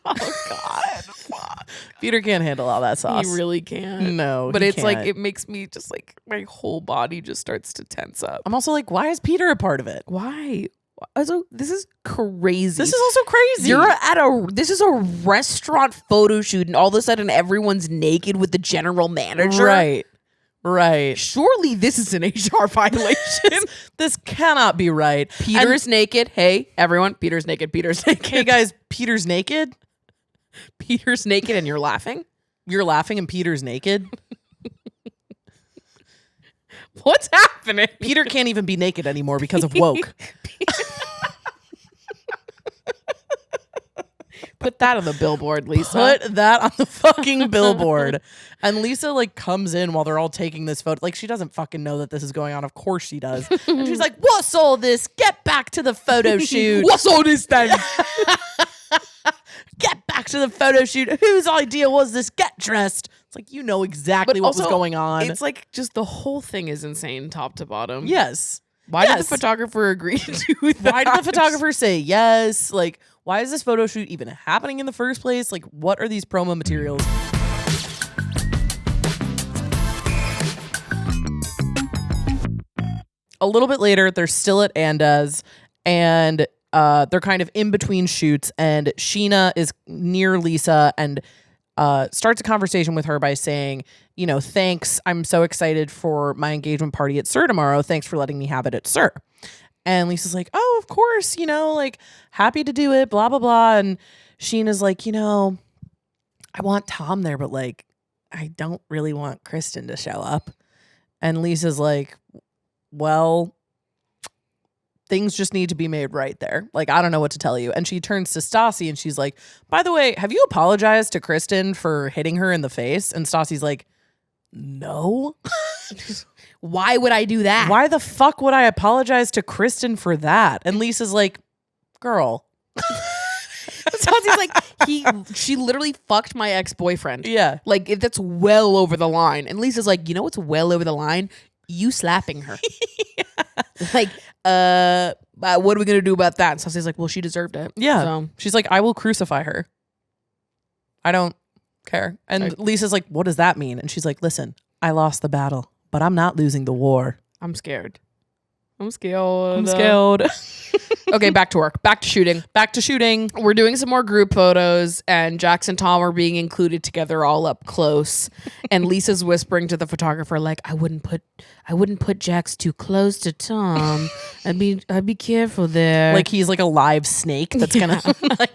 Oh God. Peter can't handle all that sauce. He really can't. No, But he it's like, can't. it makes me just like, my whole body just starts to tense up. I'm also like, why is Peter a part of it? Why? Also, this is crazy. This is also crazy. This is a restaurant photo shoot, and all of a sudden everyone's naked with the general manager. Right. Right. Surely this is an HR violation. This cannot be right. Peter's naked. Hey, everyone. Peter's naked. Peter's naked. Hey guys, Peter's naked. Peter's naked and you're laughing? You're laughing and Peter's naked. What's happening? Peter can't even be naked anymore because of woke. Put that on the billboard, Lisa. Put that on the fucking billboard. And Lisa like comes in while they're all taking this photo. Like she doesn't fucking know that this is going on. Of course she does. And she's like, what's all this? Get back to the photo shoot. What's all this then? Get back to the photo shoot. Whose idea was this? Get dressed. It's like, you know exactly what was going on. It's like just the whole thing is insane top to bottom. Yes. Why did the photographer agree to do that? Why did the photographer say yes? Like, why is this photo shoot even happening in the first place? Like, what are these promo materials? A little bit later, they're still at Anda's, and they're kind of in between shoots, and Scheana is near Lisa and starts a conversation with her by saying, you know, thanks, I'm so excited for my engagement party at SUR tomorrow. Thanks for letting me have it at SUR. And Lisa's like, oh, of course, you know, like, happy to do it, blah, blah, blah. And Scheana's like, you know, I want Tom there, but like, I don't really want Kristen to show up. And Lisa's like, well, things just need to be made right there. Like, I don't know what to tell you. And she turns to Stassi and she's like, by the way, have you apologized to Kristen for hitting her in the face? And Stassi's like, no. Why would I do that? Why the fuck would I apologize to Kristen for that? And Lisa's like, girl, Stassi's like, she literally fucked my ex-boyfriend. Yeah. Like, that's well over the line. And Lisa's like, you know what's well over the line? You slapping her. Like, what are we going to do about that? And Stassi's like, well, she deserved it. Yeah. So, She's like, I will crucify her. I don't care. And Lisa's like, what does that mean? And she's like, listen, I lost the battle, but I'm not losing the war. I'm scared. I'm scared. I'm scared. Okay, back to work. Back to shooting. Back to shooting. We're doing some more group photos, and Jax and Tom are being included together, all up close. And Lisa's whispering to the photographer, like, "I wouldn't put Jax too close to Tom. I'd be careful there." Like he's like a live snake that's gonna like.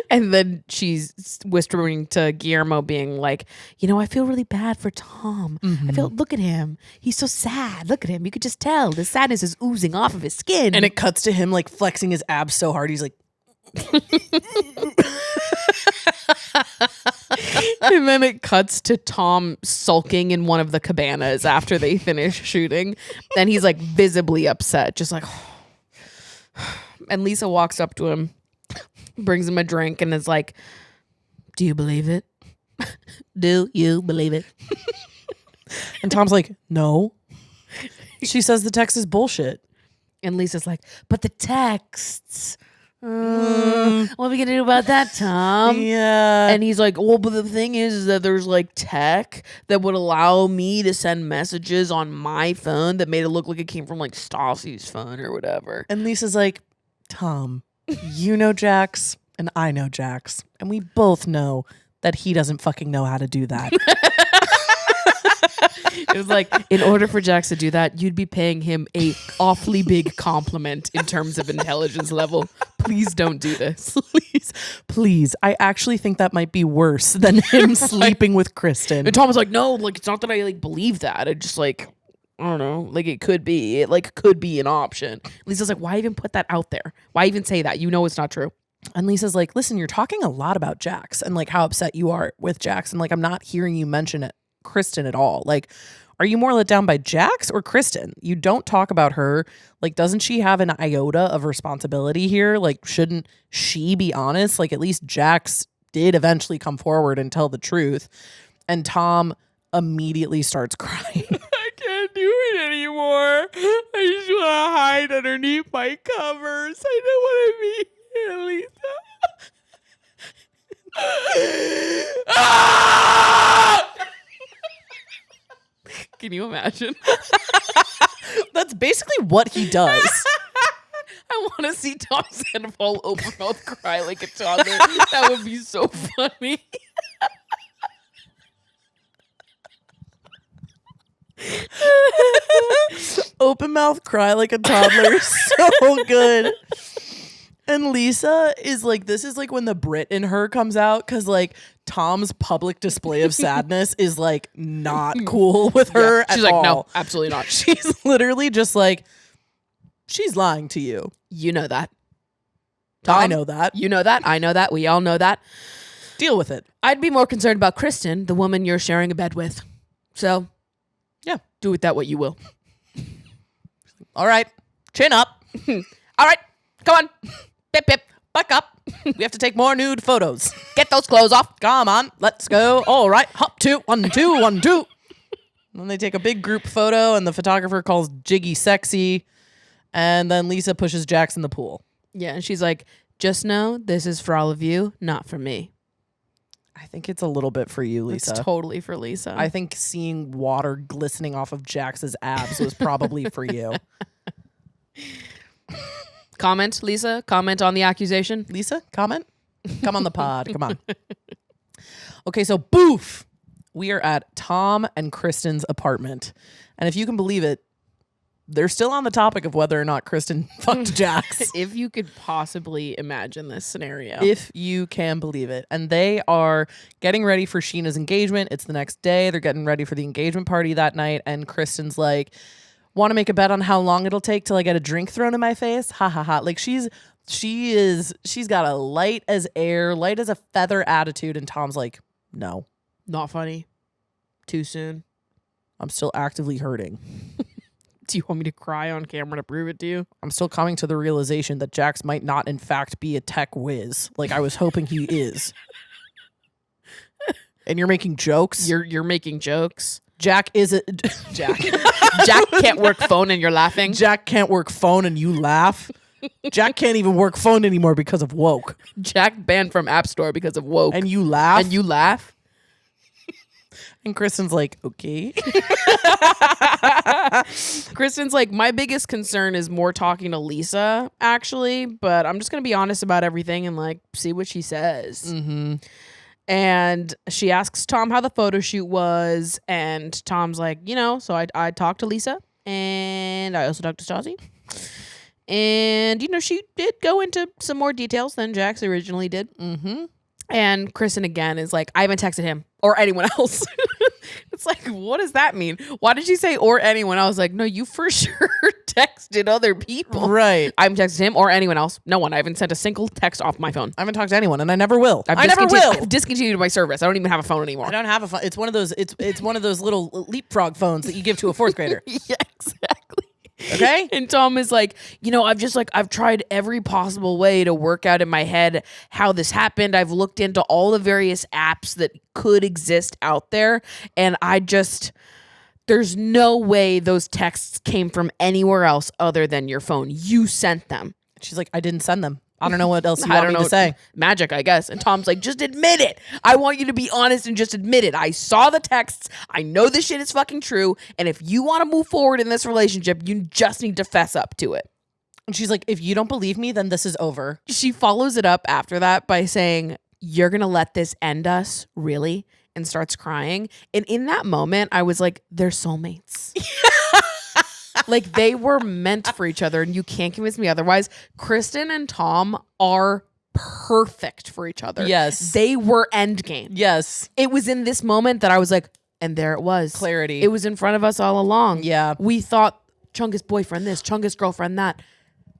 And then she's whispering to Guillermo, being like, "You know, I feel really bad for Tom. Look at him. He's so sad. Look at him. You could just tell the sadness is oozing off of his skin." And it cuts to him like flexing his abs so hard. He's like, and then it cuts to Tom sulking in one of the cabanas after they finish shooting. And he's like visibly upset, just like, and Lisa walks up to him, brings him a drink, and is like, "Do you believe it? Do you believe it?" and Tom's like, no. She says the text is bullshit. And Lisa's like, "But the texts. What are we gonna do about that, Tom?" Yeah. And he's like, "Well, but the thing is that there's like tech that would allow me to send messages on my phone that made it look like it came from like Stassi's phone or whatever." And Lisa's like, Tom, you know Jax and I know Jax. And we both know that he doesn't fucking know how to do that. It was like, in order for Jax to do that, you'd be paying him a awfully big compliment in terms of intelligence level. Please don't do this. Please. I actually think that might be worse than him sleeping with Kristen. And Tom was like, "No, like it's not that I like believe that. It just like, I don't know, like it could be. It like could be an option." Lisa's like, "Why even put that out there? Why even say that? You know it's not true." And Lisa's like, listen, you're talking a lot about Jax and like how upset you are with Jax. And like, I'm not hearing you mention it, Kristen at all. Like, are you more let down by Jax or Kristen? You don't talk about her. Like, doesn't she have an iota of responsibility here? Like, shouldn't she be honest? Like, at least Jax did eventually come forward and tell the truth. And Tom immediately starts crying. "I can't do it anymore. I just want to hide underneath my covers. I know what I mean, Lisa." Can you imagine? That's basically what he does. I want to see Tom Sandoval open mouth cry like a toddler. That would be so funny. Open mouth cry like a toddler. So good. And Lisa is like, this is like when the Brit in her comes out, because like Tom's public display of sadness is like not cool with her. She's at like, all. "No, absolutely not." She's literally just like, she's lying to you. You know that. I Tom, know that. You know that. I know that. We all know that. Deal with it. I'd be more concerned about Kristen, the woman you're sharing a bed with. So, yeah, do with that what you will. All right. Chin up. All right. Come on. Pip, pip. Back up. We have to take more nude photos. Get those clothes off. Come on. Let's go. All right. Hop 2, 1, 2, 1, 2. And then they take a big group photo and the photographer calls Jiggy sexy. And then Lisa pushes Jax in the pool. Yeah, and she's like, "Just know this is for all of you, not for me." I think it's a little bit for you, Lisa. It's totally for Lisa. I think seeing water glistening off of Jax's abs was probably for you. Comment, Lisa. Comment on the accusation. Lisa, comment? Come on the pod. Come on. Okay, so boof. We are at Tom and Kristen's apartment. And if you can believe it, they're still on the topic of whether or not Kristen fucked Jax. If you could possibly imagine this scenario. If you can believe it. And they are getting ready for Scheana's engagement. It's the next day. They're getting ready for the engagement party that night. And Kristen's like, want to make a bet on how long it'll take till I get a drink thrown in my face? Ha ha ha. Like she's got a light as air, light as a feather attitude. And Tom's like, no. Not funny. Too soon. I'm still actively hurting. Do you want me to cry on camera to prove it to you? I'm still coming to the realization that Jax might not, in fact, be a tech whiz. Like I was hoping he is. And you're making jokes? You're making jokes. Jack is a... Jack. Jack can't work phone and you're laughing. Jack can't work phone and you laugh? Jack can't even work phone anymore because of woke. Jack banned from App Store because of woke. And you laugh? And you laugh? And Kristen's like, okay. Kristen's like, my biggest concern is more talking to Lisa, actually, but I'm just going to be honest about everything and like see what she says. Mm-hmm. And she asks Tom how the photo shoot was. And Tom's like, so I talked to Lisa and I also talked to Stassi. And, she did go into some more details than Jax originally did. Mm-hmm. And Kristen again is like, I haven't texted him or anyone else. It's like, what does that mean? Why did you say or anyone? I was like, no, you for sure texted other people. Right. I haven't texted him or anyone else. No one. I haven't sent a single text off my phone. I haven't talked to anyone, and I never will. I never will. I've discontinued my service. I don't even have a phone anymore. I don't have a phone. It's one of those. It's one of those little leapfrog phones that you give to a fourth grader. Yeah, exactly. Okay. And Tom is like, I've tried every possible way to work out in my head how this happened. I've looked into all the various apps that could exist out there. And there's no way those texts came from anywhere else other than your phone. You sent them. She's like, I didn't send them. I don't know what else you want me to say. Magic, I guess. And Tom's like, just admit it. I want you to be honest and just admit it. I saw the texts. I know this shit is fucking true. And if you want to move forward in this relationship, you just need to fess up to it. And she's like, if you don't believe me, then this is over. She follows it up after that by saying, you're going to let this end us? Really? And starts crying. And in that moment, I was like, they're soulmates. Like they were meant for each other and you can't convince me otherwise. Kristen and Tom are perfect for each other. Yes. They were endgame. Yes. It was in this moment that I was like, and there it was. Clarity. It was in front of us all along. Yeah. We thought Chungus boyfriend this, Chungus girlfriend that.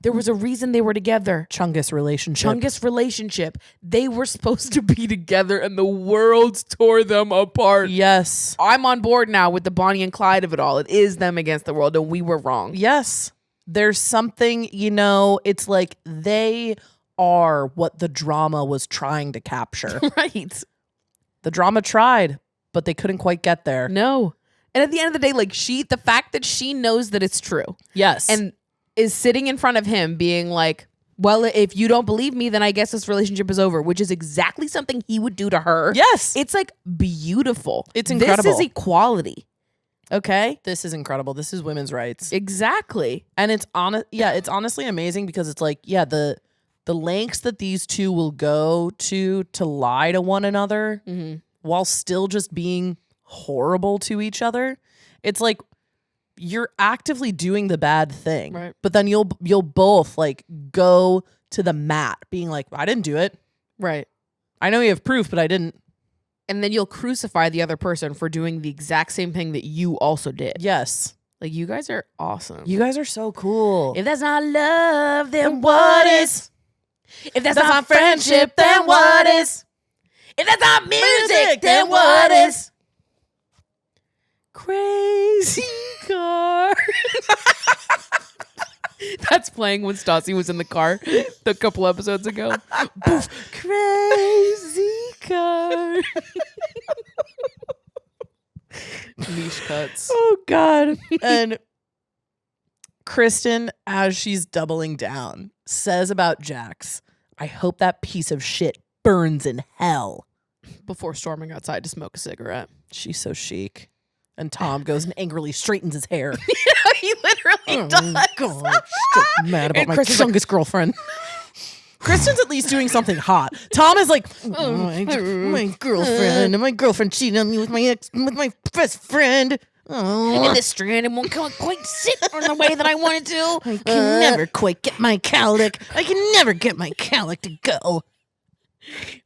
There was a reason they were together. Chungus relationship. Chungus relationship. They were supposed to be together and the world tore them apart. Yes. I'm on board now with the Bonnie and Clyde of it all. It is them against the world and we were wrong. Yes. There's something, it's like they are what the drama was trying to capture. Right. The drama tried, but they couldn't quite get there. No. And at the end of the day, like the fact that she knows that it's true. Yes. And is sitting in front of him being like, well, if you don't believe me, then I guess this relationship is over, which is exactly something he would do to her. Yes. It's like beautiful. It's incredible. This is equality. Okay? This is incredible. This is women's rights. Exactly. And it's it's honestly amazing because it's like, the lengths that these two will go to lie to one another while still just being horrible to each other. It's like you're actively doing the bad thing. Right. But then you'll both like go to the mat being like, I didn't do it. Right. I know you have proof, but I didn't. And then you'll crucify the other person for doing the exact same thing that you also did. Yes. Like, you guys are awesome. You guys are so cool. If that's not love, then what is? If that's not friendship, then what is? If that's not music, then what is? Crazy car. That's playing when Stassi was in the car a couple episodes ago. Boof. Crazy car. Niche cuts. Oh, God. And Kristen, as she's doubling down, says about Jax, I hope that piece of shit burns in hell. Before storming outside to smoke a cigarette. She's so chic. And Tom goes and angrily straightens his hair. He literally does. God, still mad about And my Kristen's youngest girlfriend. Kristen's at least doing something hot. Tom is like, my girlfriend cheated on me with my best friend. Oh. And this strand won't quite sit on the way that I wanted to. I can never quite get my cowlick. I can never get my cowlick to go.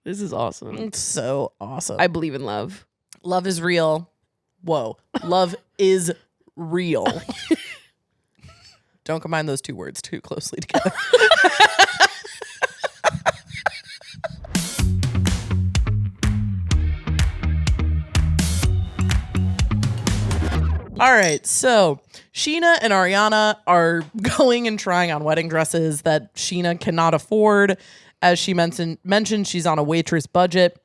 This is awesome. It's so awesome. I believe in love. Love is real. Whoa. Love is real. Don't combine those two words too closely together. All right. So Scheana and Ariana are going and trying on wedding dresses that Scheana cannot afford. As she mentioned, she's on a waitress budget.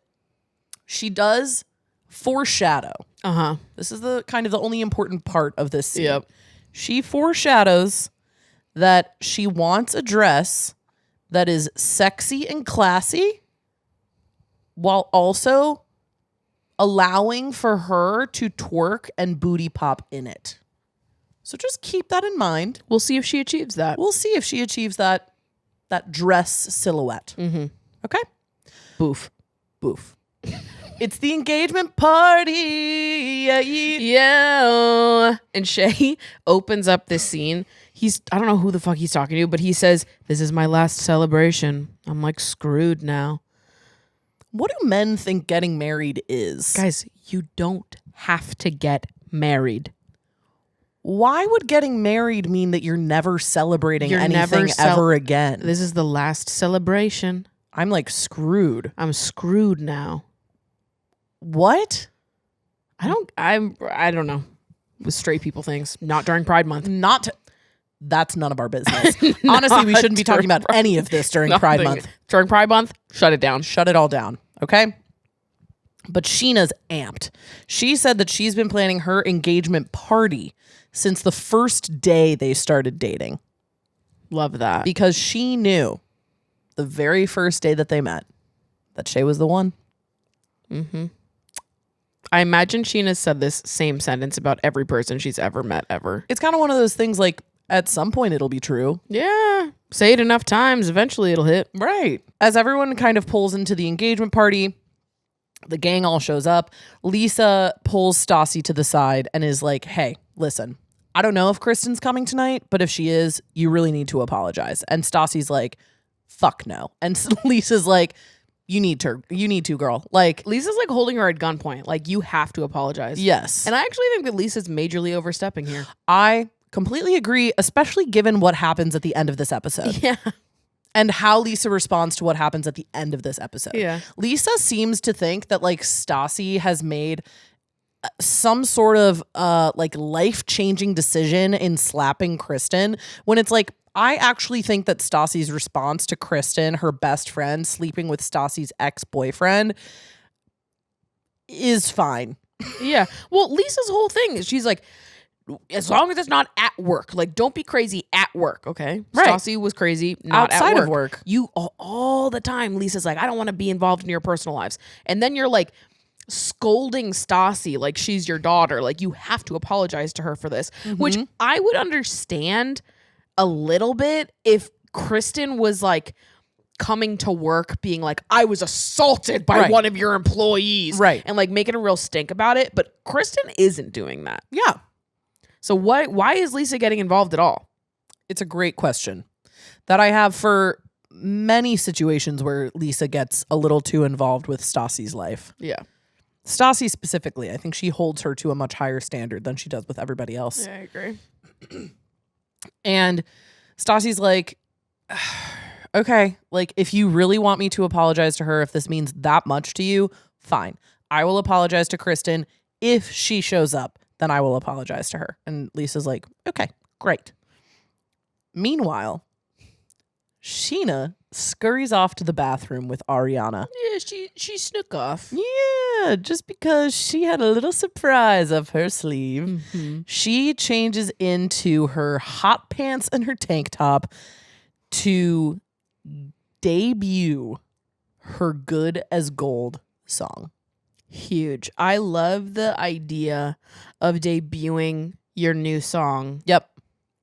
She does foreshadow. This is the kind of the only important part of this scene. Yep. She foreshadows that she wants a dress that is sexy and classy while also allowing for her to twerk and booty pop in it. So just keep that in mind. We'll see if she achieves that. We'll see if she achieves that dress silhouette. Okay? Boof. Boof. It's the engagement party. Yeah. And Shay opens up this scene. I don't know who the fuck he's talking to, but he says, "This is my last celebration. I'm like screwed now." What do men think getting married is? Guys, you don't have to get married. Why would getting married mean that you're never celebrating anything ever again? This is the last celebration. I'm like screwed. I'm screwed now. What? I don't know. With straight people things. Not during Pride Month. That's none of our business. Honestly, we shouldn't be talking about any of this during Pride Month. During Pride Month, shut it down. Shut it all down, okay? But Scheana's amped. She said that she's been planning her engagement party since the first day they started dating. Love that. Because she knew the very first day that they met that Shay was the one. I imagine Scheana said this same sentence about every person she's ever met ever. It's kind of one of those things like at some point it'll be true. Yeah. Say it enough times, eventually it'll hit. Right. As everyone kind of pulls into the engagement party, the gang all shows up. Lisa pulls Stassi to the side and is like, "Hey, listen, I don't know if Kristen's coming tonight, but if she is, you really need to apologize." And Stassi's like, "Fuck no." And Lisa's like, You need to, girl. Like, Lisa's like holding her at gunpoint. Like, you have to apologize. yes. And I actually think that Lisa's majorly overstepping here. I completely agree, especially given what happens at the end of this episode. Yeah. And how Lisa responds to what happens at the end of this episode. Yeah. Lisa seems to think that like Stassi has made some sort of like life-changing decision in slapping Kristen, when it's like, I actually think that Stassi's response to Kristen, her best friend, sleeping with Stassi's ex-boyfriend, is fine. Yeah. Well, Lisa's whole thing is she's like, as long as it's not at work, like don't be crazy at work, okay? Right. Stassi was crazy not Outside at of work. You all the time, Lisa's like, I don't want to be involved in your personal lives. And then you're like scolding Stassi like she's your daughter. Like you have to apologize to her for this, which I would understand a little bit if Kristen was like coming to work being like, I was assaulted by one of your employees. Right. And like making a real stink about it. But Kristen isn't doing that. Yeah. So why is Lisa getting involved at all? It's a great question that I have for many situations where Lisa gets a little too involved with Stassi's life. Yeah. Stassi specifically, I think she holds her to a much higher standard than she does with everybody else. Yeah, I agree. And Stassi's like, okay, like if you really want me to apologize to her, if this means that much to you, fine. I will apologize to Kristen. If she shows up, then I will apologize to her. And Lisa's like, okay, great. Meanwhile, Scheana scurries off to the bathroom with Ariana. Yeah, she snuck off. Yeah, just because she had a little surprise up her sleeve. Mm-hmm. She changes into her hot pants and her tank top to debut her Good as Gold song. Huge. I love the idea of debuting your new song Yep.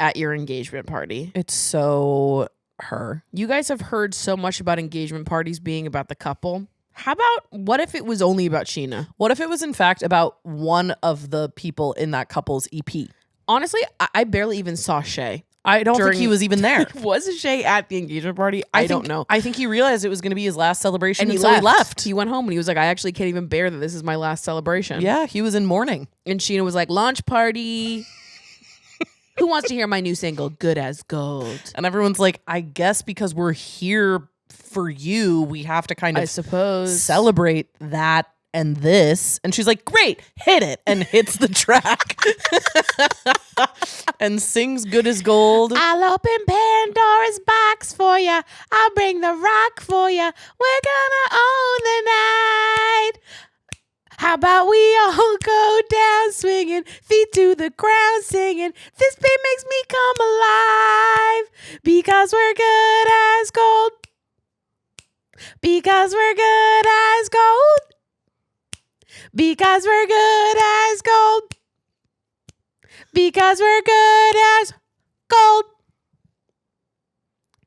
at your engagement party. It's so her. You guys have heard so much about engagement parties being about the couple. How about what if it was only about Scheana? What if it was in fact about one of the people in that couple's EP? Honestly, I barely even saw Shay. I don't think he was even there. Was Shay at the engagement party? I don't know. I think he realized it was going to be his last celebration, And so he left. He went home and he was like, I actually can't even bear that this is my last celebration. Yeah, he was in mourning. And Scheana was like, launch party. Who wants to hear my new single, Good as Gold? And everyone's like, I guess because we're here for you, we have to kind of I suppose. celebrate that and this. And she's like, great, hit it, and hits the track. and sings Good as Gold. I'll open Pandora's box for ya. I'll bring the rock for ya. We're gonna own the night. How about we all go down swinging, feet to the ground singing. This beat makes me come alive because we're good as gold. Because we're good as gold. Because we're good as gold. Because we're good as gold.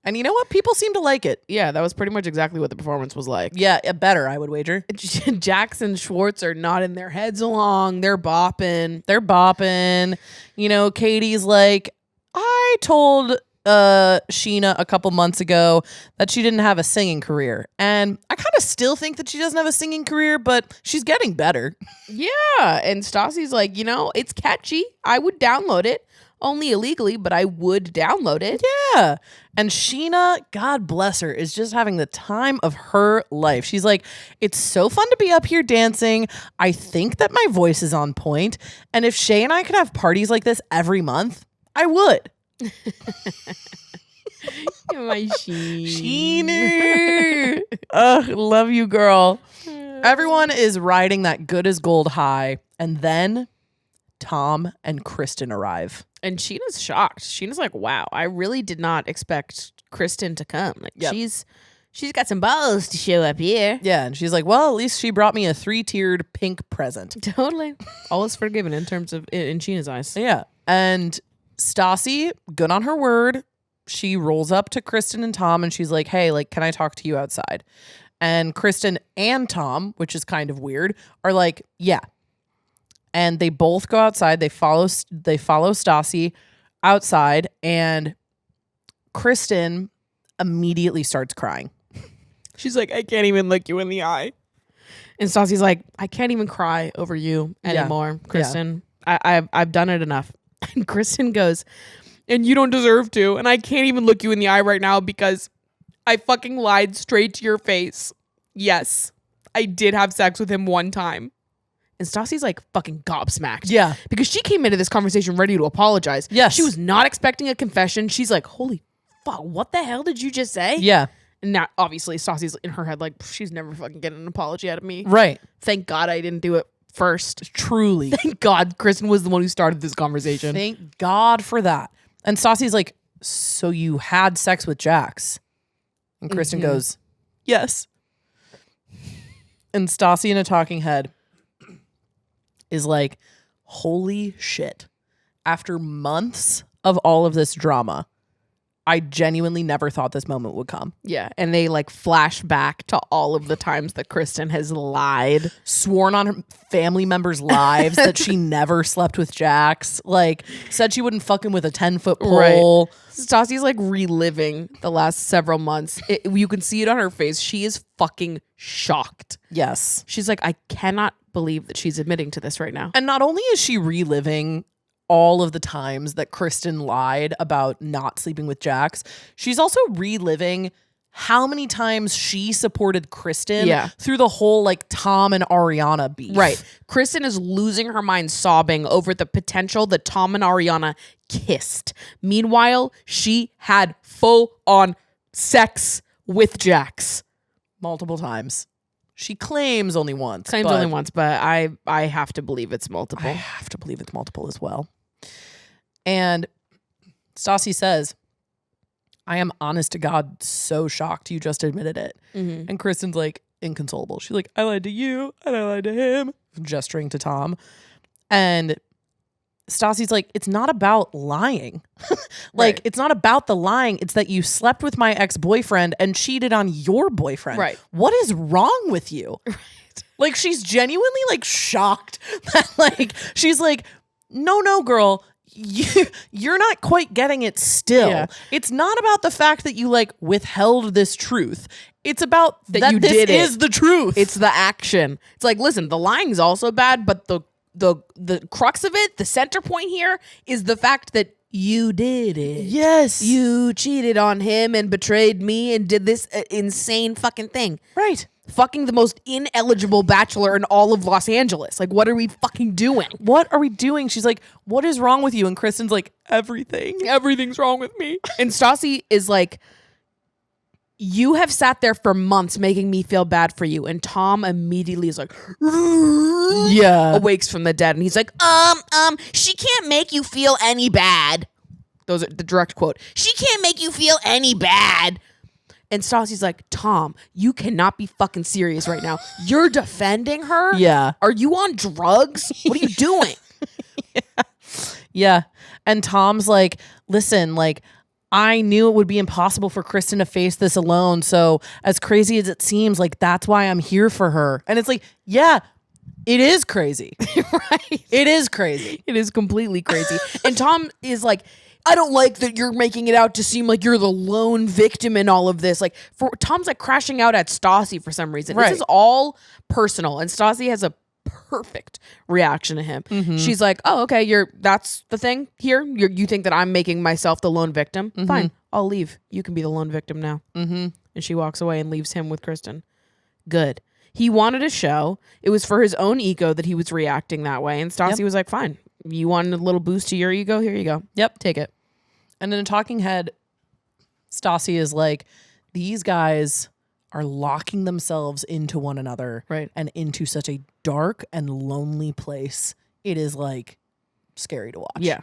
And you know what? People seem to like it. Yeah, that was pretty much exactly what the performance was like. Yeah, better, I would wager. Jax and Schwartz are nodding their heads along. They're bopping. They're bopping. You know, Katie's like, I told Scheana a couple months ago that she didn't have a singing career. And I kind of still think that she doesn't have a singing career, but she's getting better. Yeah. And Stassi's like, it's catchy. I would download it. Only illegally, but I would download it. Yeah. And Scheana, God bless her, is just having the time of her life. She's like, it's so fun to be up here dancing. I think that my voice is on point. And if Shay and I could have parties like this every month, I would. My Scheana. Ugh, love you, girl. Everyone is riding that good as gold high. And then Tom and Kristen arrive. And Sheena's shocked. Sheena's like, wow, I really did not expect Kristen to come. Like, Yep. she's got some balls to show up here. Yeah, and she's like, well, at least she brought me a 3-tiered pink present. Totally. All is forgiven in terms of, in Sheena's eyes. Yeah. And Stassi, good on her word, she rolls up to Kristen and Tom and she's like, hey, like, can I talk to you outside? And Kristen and Tom, which is kind of weird, are like, yeah. And they both go outside. They follow Stassi outside, and Kristen immediately starts crying. She's like, I can't even look you in the eye. And Stassi's like, I can't even cry over you anymore, Kristen. I've done it enough. And Kristen goes, and you don't deserve to. And I can't even look you in the eye right now because I fucking lied straight to your face. Yes, I did have sex with him one time. And Stassi's like fucking gobsmacked. Yeah. Because she came into this conversation ready to apologize. Yes. She was not expecting a confession. She's like, holy fuck, what the hell did you just say? Yeah. And now, obviously, Stassi's in her head like, she's never fucking getting an apology out of me. Right. Thank God I didn't do it first. Truly. Thank God Kristen was the one who started this conversation. Thank God for that. And Stassi's like, so you had sex with Jax? And Kristen goes, yes. And Stassi in a talking head is like, holy shit. After months of all of this drama, I genuinely never thought this moment would come. Yeah. And they like flash back to all of the times that Kristen has lied. Sworn on her family members' lives that she never slept with Jax. Like, said she wouldn't fuck him with a 10-foot pole. Stassi's like reliving the last several months. You can see it on her face. She is fucking shocked. Yes. She's like, I cannot believe that she's admitting to this right now. And not only is she reliving all of the times that Kristen lied about not sleeping with Jax, she's also reliving how many times she supported Kristen through the whole like Tom and Ariana beef. Right. Kristen is losing her mind sobbing over the potential that Tom and Ariana kissed. Meanwhile, she had full-on sex with Jax. Multiple times. She claims only once. Claims only once, but I have to believe it's multiple. I have to believe it's multiple as well. And Stassi says, I am honest to God so shocked you just admitted it. Mm-hmm. And Kristen's like inconsolable. She's like, I lied to you and I lied to him. Gesturing to Tom. And Stassi's like, it's not about lying. Like, it's not about the lying. It's that you slept with my ex-boyfriend and cheated on your boyfriend. Right. What is wrong with you? Right. Like, she's genuinely like shocked that like, she's like, no, girl, you're not quite getting it still. Yeah. It's not about the fact that you like withheld this truth. It's about that you did it. Is the truth. It's the action. It's like, listen, the lying's also bad, but the crux of it, the center point here is the fact that you did it. Yes. You cheated on him and betrayed me and did this insane fucking thing. Right. Fucking the most ineligible bachelor in all of Los Angeles. Like, what are we fucking doing? What are we doing? She's like, what is wrong with you? And Kristen's like, everything. Everything's wrong with me. And Stassi is like, you have sat there for months making me feel bad for you. And Tom immediately is like, Yeah. awakes from the dead. And he's like, she can't make you feel any bad. Those are the direct quote. She can't make you feel any bad. And Stassi's like, Tom, you cannot be fucking serious right now. You're defending her? Yeah. Are you on drugs? What are you doing? Yeah. And Tom's like, listen, like, I knew it would be impossible for Kristen to face this alone. So as crazy as it seems, like, that's why I'm here for her. And it's like, yeah, it is crazy. Right? It is crazy. It is completely crazy. And Tom is like, I don't like that you're making it out to seem like you're the lone victim in all of this. Like, Tom's like crashing out at Stassi for some reason. Right. This is all personal. And Stassi has a perfect reaction to him. She's like, oh, okay, that's the thing here. You think that I'm making myself the lone victim? Fine, I'll leave. You can be the lone victim now. And she walks away and leaves him with Kristen. Good. He wanted a show. It was for his own ego that he was reacting that way. And Stassi was like, fine. You wanted a little boost to your ego? Here you go. Yep. Take it. And in a talking head, Stassi is like, these guys are locking themselves into one another, Right. and into such a dark and lonely place. It is like scary to watch. Yeah,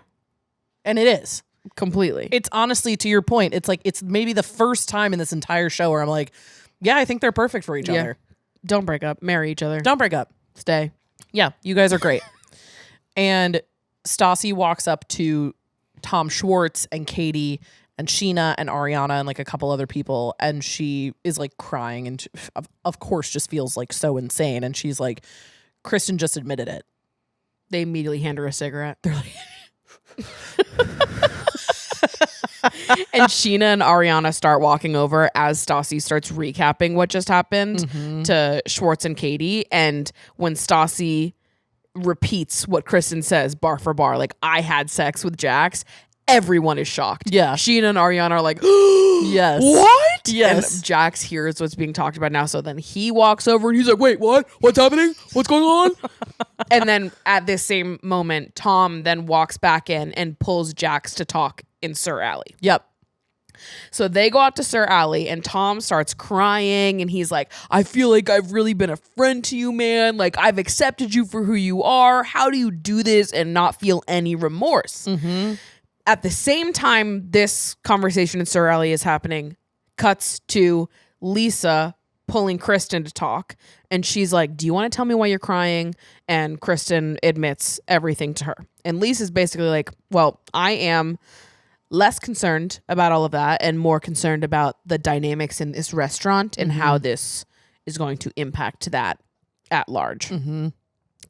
And it is. completely. It's honestly, to your point, it's like, it's maybe the first time in this entire show where I'm like, yeah, I think they're perfect for each Yeah. other. Don't break up. Marry each other. Don't break up. Stay. Yeah, you guys are great. And Stassi walks up to Tom Schwartz and Katie and Scheana and Ariana and like a couple other people, and she is like crying and of course just feels like so insane. And she's like, Kristen just admitted it. They immediately hand her a cigarette. They're like, and Scheana and Ariana start walking over as Stassi starts recapping what just happened to Schwartz and Katie. And when Stassi repeats what Kristen says bar for bar, like, I had sex with Jax, everyone is shocked. Yeah. Sheena and Ariana are like, Yes. what? Yes. And Jax hears what's being talked about now. So then he walks over and he's like, wait, what? What's happening? What's going on? And then at this same moment, Tom then walks back in and pulls Jax to talk in Sir Alley. Yep. So they go out to Sir Alley and Tom starts crying and he's like, I feel like I've really been a friend to you, man. Like, I've accepted you for who you are. How do you do this and not feel any remorse? At the same time this conversation in Sir Alley is happening, cuts to Lisa pulling Kristen to talk. And she's like, do you want to tell me why you're crying? And Kristen admits everything to her. And Lisa's basically like, well, I am less concerned about all of that and more concerned about the dynamics in this restaurant and how this is going to impact that at large.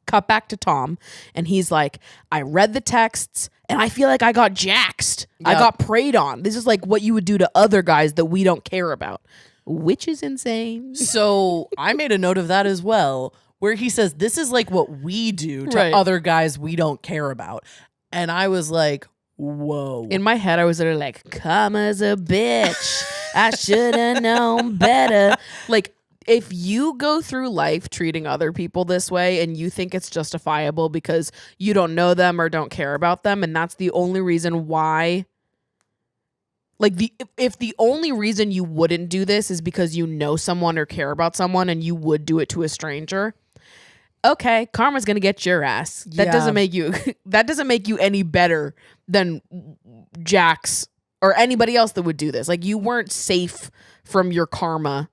Cut back to Tom and he's like, I read the texts and I feel like I got jaxed. I Yep. got preyed on. This is like what you would do to other guys that we don't care about, which is insane. So I made a note of that as well, where he says, this is like what we do to Right. other guys we don't care about. And I was like, whoa. In my head, I was literally like, "Karma's a bitch. I should have known better." Like, if you go through life treating other people this way and you think it's justifiable because you don't know them or don't care about them, and that's the only reason why, like, if the only reason you wouldn't do this is because you know someone or care about someone and you would do it to a stranger, okay, karma's gonna get your ass. That Yeah. doesn't make you any better than Jax or anybody else that would do this. Like, you weren't safe from your karma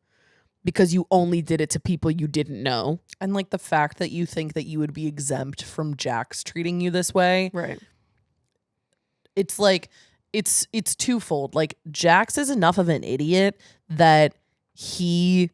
because you only did it to people you didn't know. And like the fact that you think that you would be exempt from Jax treating you this way, Right. it's like it's twofold. Like, Jax is enough of an idiot that he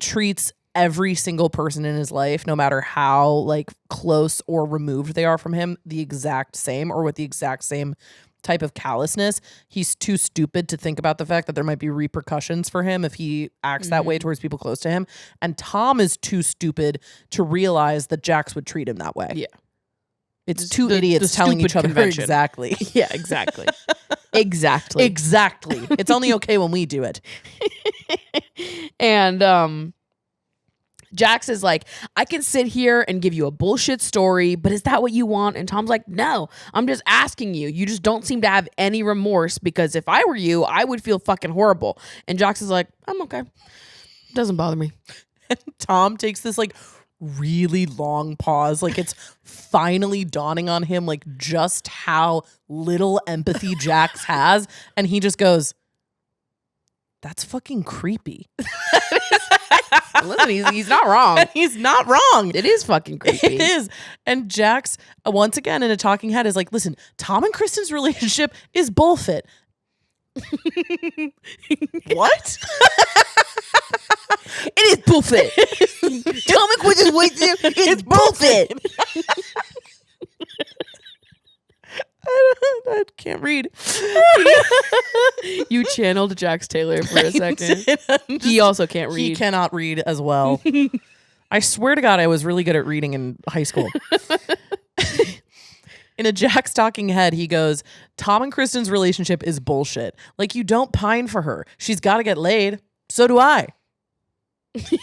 treats every single person in his life, no matter how like close or removed they are from him, the exact same or with the exact same type of callousness. He's too stupid to think about the fact that there might be repercussions for him if he acts that way towards people close to him. And Tom is too stupid to realize that Jax would treat him that way. Yeah. It's two idiots telling each other convention. exactly. Yeah, exactly. Exactly. Exactly. It's only okay when we do it. And Jax is like, I can sit here and give you a bullshit story, but is that what you want? And Tom's like, no, I'm just asking you. You just don't seem to have any remorse, because if I were you, I would feel fucking horrible. And Jax is like, I'm okay. Doesn't bother me. And Tom takes this like really long pause. Like it's finally dawning on him like just how little empathy Jax has. And he just goes, that's fucking creepy. Listen, he's not wrong. And he's not wrong. It is fucking creepy. It is. And Jax, once again, in a talking head, is like, listen, Tom and Kristen's relationship is bullshit. What? It is bullshit. Tom and Kristen's relationship is bullshit. I can't read. You channeled Jax Taylor for a second. He also can't read. He cannot read as well. I swear to God, I was really good at reading in high school. In a Jax talking head, he goes, Tom and Kristen's relationship is bullshit. Like, you don't pine for her. She's got to get laid. So do I.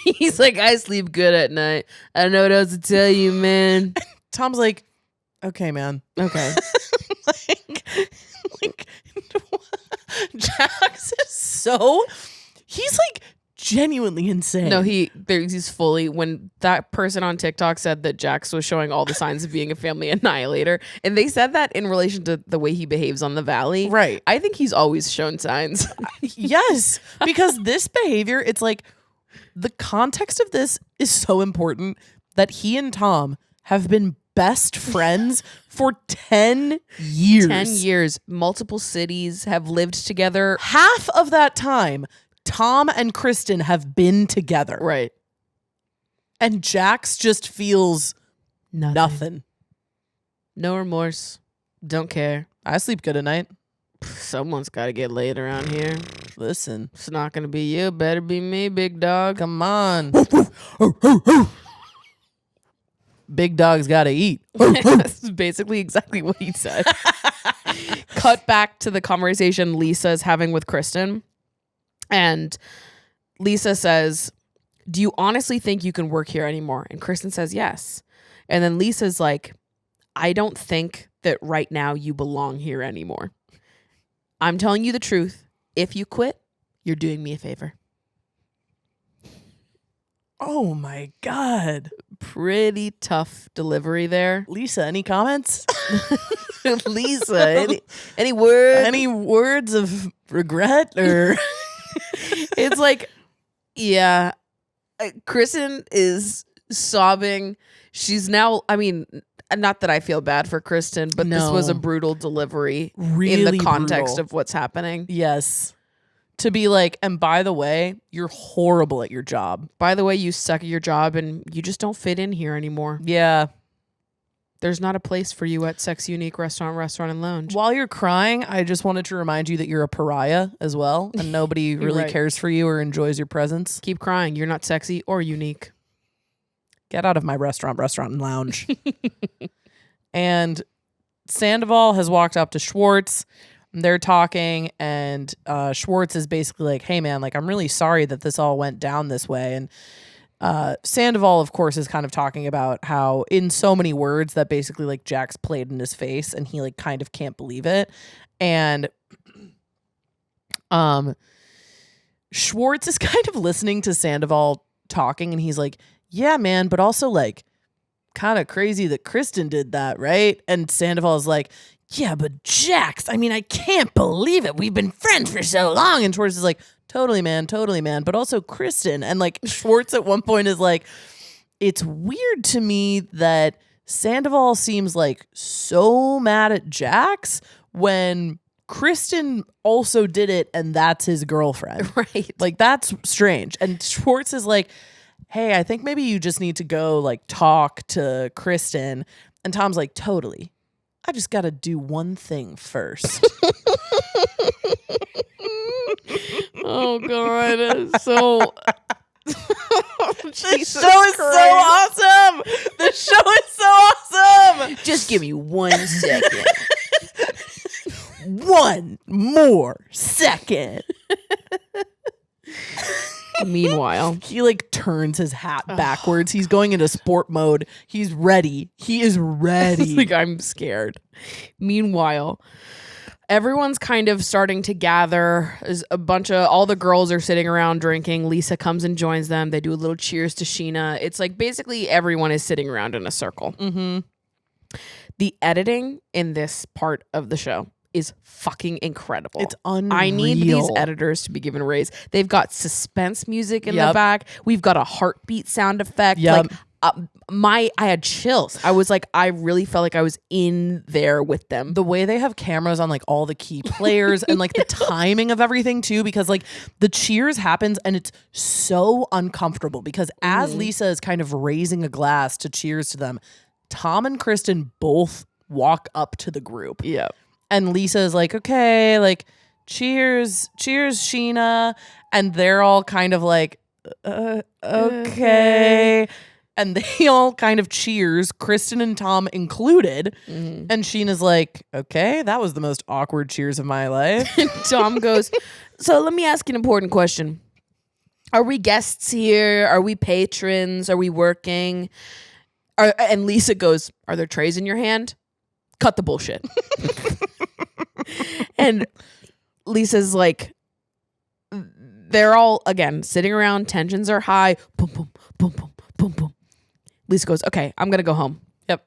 He's like, I sleep good at night. I don't know what else to tell you, man. Tom's like, okay, man. Okay. like Jax is so, he's like genuinely insane. No, he's fully, when that person on TikTok said that Jax was showing all the signs of being a family annihilator, and they said that in relation to the way he behaves on the Valley. Right. I think he's always shown signs. Yes, because this behavior, it's like the context of this is so important that he and Tom have been best friends for 10 years. 10 years, multiple cities, have lived together. Half of that time, Tom and Kristen have been together. Right. And Jax just feels nothing. No remorse. Don't care. I sleep good at night. Someone's got to get laid around here. Listen. It's not going to be you. Better be me, big dog. Come on. Big dog's got to eat. That's basically exactly what he said. Cut back to the conversation Lisa's having with Kristen. And Lisa says, do you honestly think you can work here anymore? And Kristen says, yes. And then Lisa's like, I don't think that right now you belong here anymore. I'm telling you the truth. If you quit, you're doing me a favor. Oh my God. Pretty tough delivery there. Lisa, any comments? Lisa, any words? Any words of regret or? It's like, yeah, Kristen is sobbing. She's now, I mean, not that I feel bad for Kristen, but this was a brutal delivery Really in the context brutal. of what's happening. Yes. To be like, and by the way, you're horrible at your job. By the way, you suck at your job and you just don't fit in here anymore. Yeah. There's not a place for you at Sex Unique Restaurant and Lounge. While you're crying, I just wanted to remind you that you're a pariah as well, and nobody really right. cares for you or enjoys your presence. Keep crying. You're not sexy or unique. Get out of my restaurant and lounge. And Sandoval has walked up to Schwartz. They're talking, and Schwartz is basically like, hey, man, like, I'm really sorry that this all went down this way. And Sandoval, of course, is kind of talking about how in so many words that basically like Jax played in his face and he like kind of can't believe it. And Schwartz is kind of listening to Sandoval talking, and he's like, yeah, man, but also like kind of crazy that Kristen did that, right? And Sandoval is like, yeah, but Jax, I mean, I can't believe it. We've been friends for so long. And Schwartz is like, totally, man. But also Kristen. And like Schwartz at one point is like, it's weird to me that Sandoval seems like so mad at Jax when Kristen also did it and that's his girlfriend. Right. Like, that's strange. And Schwartz is like, hey, I think maybe you just need to go like talk to Kristen. And Tom's like, totally. I just got to do one thing first. Oh, God. So... The show is so awesome. The show is so awesome. Just give me 1 second. 1 more second. Meanwhile, He like turns his hat backwards. He's going into sport mode. He's ready. He is ready. like, I'm scared. Meanwhile, everyone's kind of starting to gather. There's all the girls are sitting around drinking. Lisa comes and joins them. They do a little cheers to Scheana. It's like basically everyone is sitting around in a circle. Mm-hmm. The editing in this part of the show is fucking incredible. It's unreal. I need these editors to be given a raise. They've got suspense music in the back. We've got a heartbeat sound effect. Yep. Like I had chills. I was like, I really felt like I was in there with them. The way they have cameras on like all the key players and like the timing of everything too, because like the cheers happens and it's so uncomfortable because as Lisa is kind of raising a glass to cheers to them, Tom and Kristen both walk up to the group. Yeah. And Lisa is like, okay, like, cheers, Scheana. And they're all kind of like, okay. And they all kind of cheers, Kristen and Tom included. Mm-hmm. And Sheena's like, okay, that was the most awkward cheers of my life. Tom goes, so let me ask you an important question. Are we guests here? Are we patrons? Are we working? And Lisa goes, are there trays in your hand? Cut the bullshit. And Lisa's like, they're all, again, sitting around. Tensions are high. Boom, boom, boom, boom, boom, boom. Lisa goes, okay, I'm going to go home. Yep.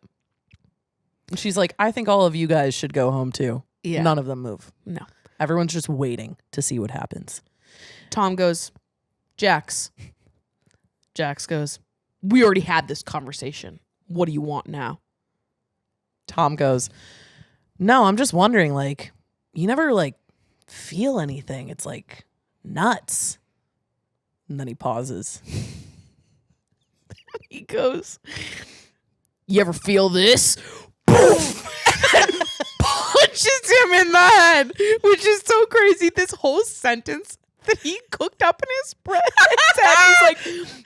And she's like, I think all of you guys should go home too. Yeah. None of them move. No. Everyone's just waiting to see what happens. Tom goes, Jax. Jax goes, we already had this conversation. What do you want now? Tom goes, no, I'm just wondering, like, you never, like, feel anything. It's, like, nuts. And then he pauses. He goes, you ever feel this? Poof! Punches him in the head, which is so crazy. This whole sentence that he cooked up in his head. He's like,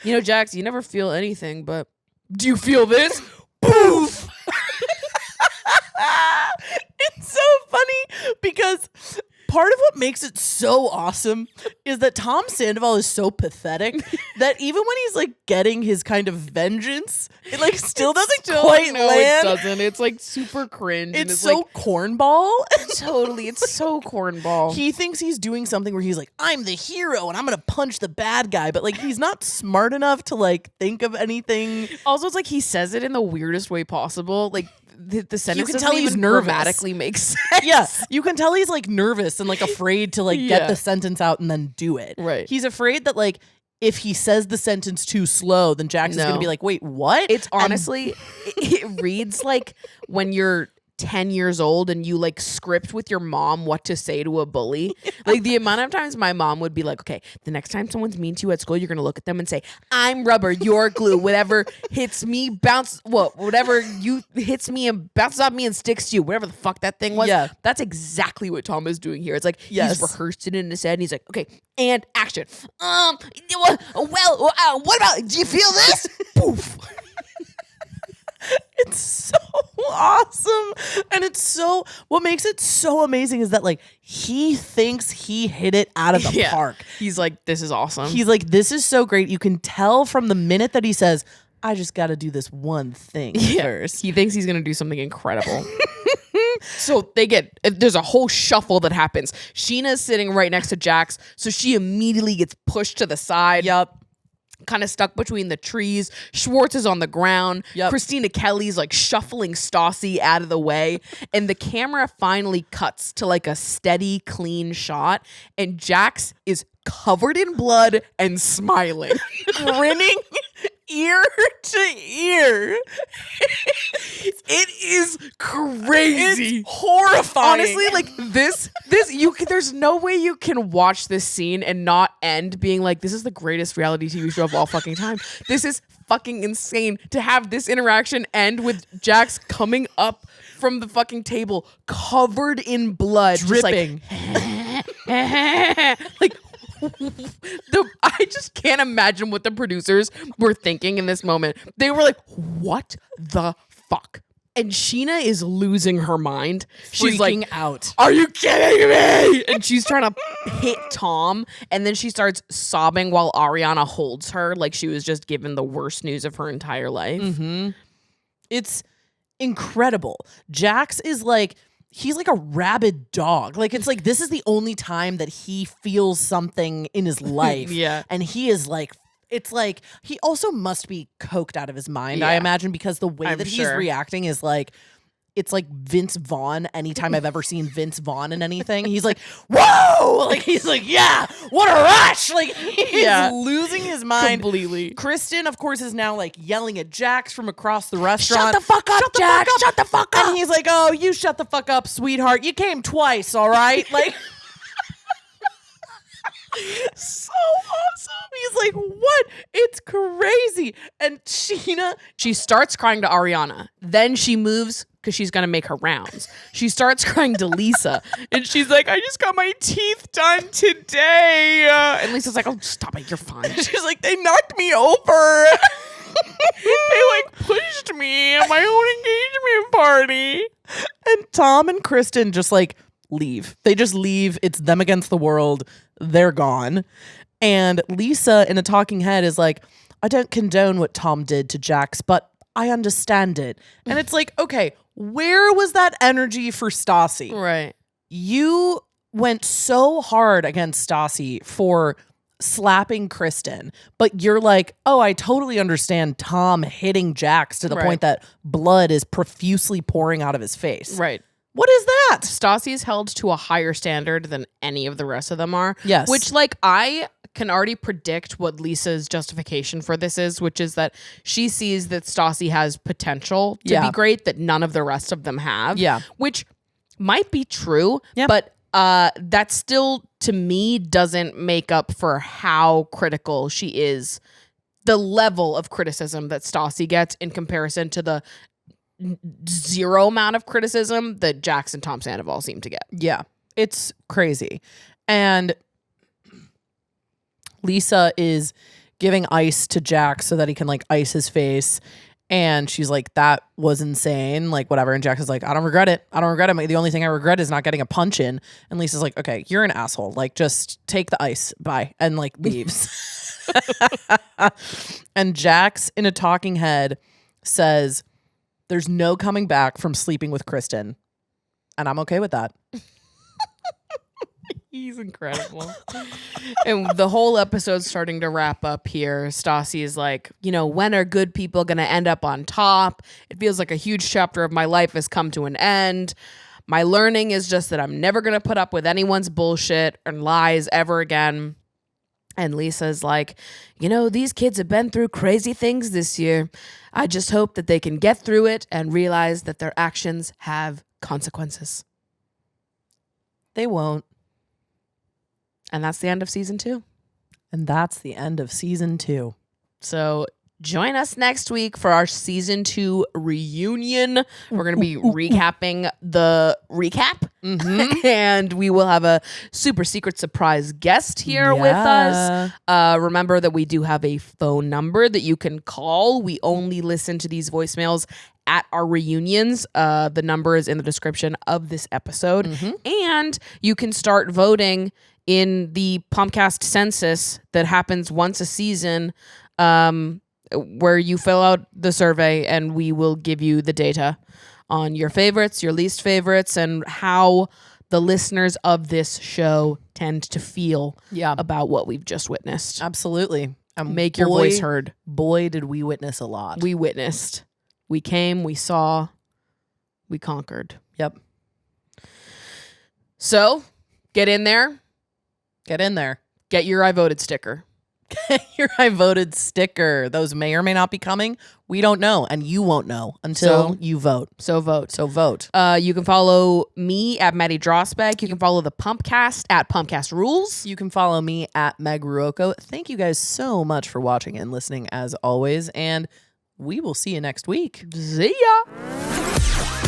you know, Jax, you never feel anything, but do you feel this? Poof! It's so funny because part of what makes it so awesome is that Tom Sandoval is so pathetic that even when he's like getting his kind of vengeance, it like still doesn't quite land. It doesn't. It's like super cringe. It's so like, cornball. totally. It's so cornball. He thinks he's doing something where he's like, I'm the hero and I'm going to punch the bad guy. But like, he's not smart enough to like think of anything. Also, it's like he says it in the weirdest way possible. Like the sentence can doesn't tell he's even nervous. grammatically make sense. Yeah, you can tell he's like nervous and like afraid to like Yeah. get the sentence out and then do it. Right. He's afraid that like if he says the sentence too slow, then Jax is going to No. be like, wait, what? It's honestly, it reads like when you're 10 years old and you like script with your mom what to say to a bully. Like the amount of times my mom would be like, okay, the next time someone's mean to you at school, you're going to look at them and say, I'm rubber, you're glue, whatever hits me, whatever you hits me and bounces off me and sticks to you, whatever the fuck that thing was. Yeah. That's exactly what Tom is doing here. It's like Yes. he's rehearsed it in his head and he's like, okay, and action. What about, do you feel this? Poof. It's so awesome. And it's so, what makes it so amazing is that like he thinks he hit it out of the Yeah. park. He's like, this is awesome. He's like, this is so great. You can tell from the minute that he says, I just got to do this one thing first. He thinks he's going to do something incredible. So there's a whole shuffle that happens. Scheana's sitting right next to Jax, so she immediately gets pushed to the side. Yup. Kind of stuck between the trees. Schwartz is on the ground. Yep. Christina Kelly's like shuffling Stassi out of the way. And the camera finally cuts to like a steady, clean shot. And Jax is covered in blood and smiling. Grinning ear to ear. It is crazy. It's horrifying. Honestly, like this there's no way you can watch this scene and not end being like, this is the greatest reality TV show of all fucking time. This is fucking insane to have this interaction end with Jax coming up from the fucking table covered in blood, dripping. Just like I just can't imagine what the producers were thinking in this moment. They were like, what the fuck? And Scheana is losing her mind. She's Freaking like, out. "Are you kidding me?" And she's trying to hit Tom. And then she starts sobbing while Ariana holds her like she was just given the worst news of her entire life. Mm-hmm. It's incredible. Jax is like, he's like a rabid dog. Like, it's like, this is the only time that he feels something in his life. Yeah. And he is like, it's like, he also must be coked out of his mind, I Yeah. imagine, because the way I'm that he's sure. reacting is like, it's like Vince Vaughn. Anytime I've ever seen Vince Vaughn in anything, he's like, whoa! Like, he's like, yeah, what a rush! Like, he's losing his mind. Completely. Kristen, of course, is now like yelling at Jax from across the restaurant. Shut the fuck up, Jax! Shut the fuck up! And he's like, oh, you shut the fuck up, sweetheart. You came twice, all right? Like, so awesome. He's like, what? It's crazy. And Scheana, She starts crying to Ariana. Then she moves because she's going to make her rounds. She starts crying to Lisa. And she's like, I just got my teeth done today. And Lisa's like, oh, stop it. You're fine. she's like, they knocked me over. They like pushed me at my own engagement party. And Tom and Kristen just like leave. They just leave. It's them against the world. They're gone. And Lisa in a talking head is like, I don't condone what Tom did to Jax, but I understand it. And it's like, okay, where was that energy for Stassi? Right. You went so hard against Stassi for slapping Kristen, but you're like, oh, I totally understand Tom hitting Jax to the Right. point that blood is profusely pouring out of his face. Right. What is that? Stassi is held to a higher standard than any of the rest of them are. Yes. Which, like, I can already predict what Lisa's justification for this is, which is that she sees that Stassi has potential to Yeah. be great that none of the rest of them have. Yeah. Which might be true, Yeah. but that still, to me, doesn't make up for how critical she is, the level of criticism that Stassi gets in comparison to the zero amount of criticism that Jax and Tom Sandoval seem to get. Yeah, it's crazy. And Lisa is giving ice to Jax so that he can like ice his face. And she's like, that was insane. Like, whatever. And Jax is like, I don't regret it. I don't regret it. The only thing I regret is not getting a punch in. And Lisa's like, okay, you're an asshole. Like, just take the ice. Bye. And like leaves. And Jax in a talking head says, there's no coming back from sleeping with Kristen. And I'm okay with that. He's incredible. And the whole episode's starting to wrap up here. Stassi is like, when are good people going to end up on top? It feels like a huge chapter of my life has come to an end. My learning is just that I'm never going to put up with anyone's bullshit and lies ever again. And Lisa's like, these kids have been through crazy things this year. I just hope that they can get through it and realize that their actions have consequences. They won't. And that's the end of season 2. And that's the end of season 2. So join us next week for our season 2 reunion. We're going to be recapping the recap. And we will have a super secret surprise guest here with us. Remember that we do have a phone number that you can call. We only listen to these voicemails at our reunions. The number is in the description of this episode. And you can start voting in the PUMPCAST census that happens once a season, where you fill out the survey and we will give you the data on your favorites, your least favorites, and how the listeners of this show tend to feel about what we've just witnessed. Absolutely. And Make your voice heard. Boy, did we witness a lot. We witnessed. We came, we saw, we conquered. Yep. So, get in there. Get in there. Get your I voted sticker. Your I voted sticker. Those may or may not be coming. We don't know. And you won't know until you vote. So vote. So vote. You can follow me at Maddie Drossbeck. You can follow the PUMPCAST at PUMPCAST Rules. You can follow me at Meg Ruocco. Thank you guys so much for watching and listening as always. And we will see you next week. See ya.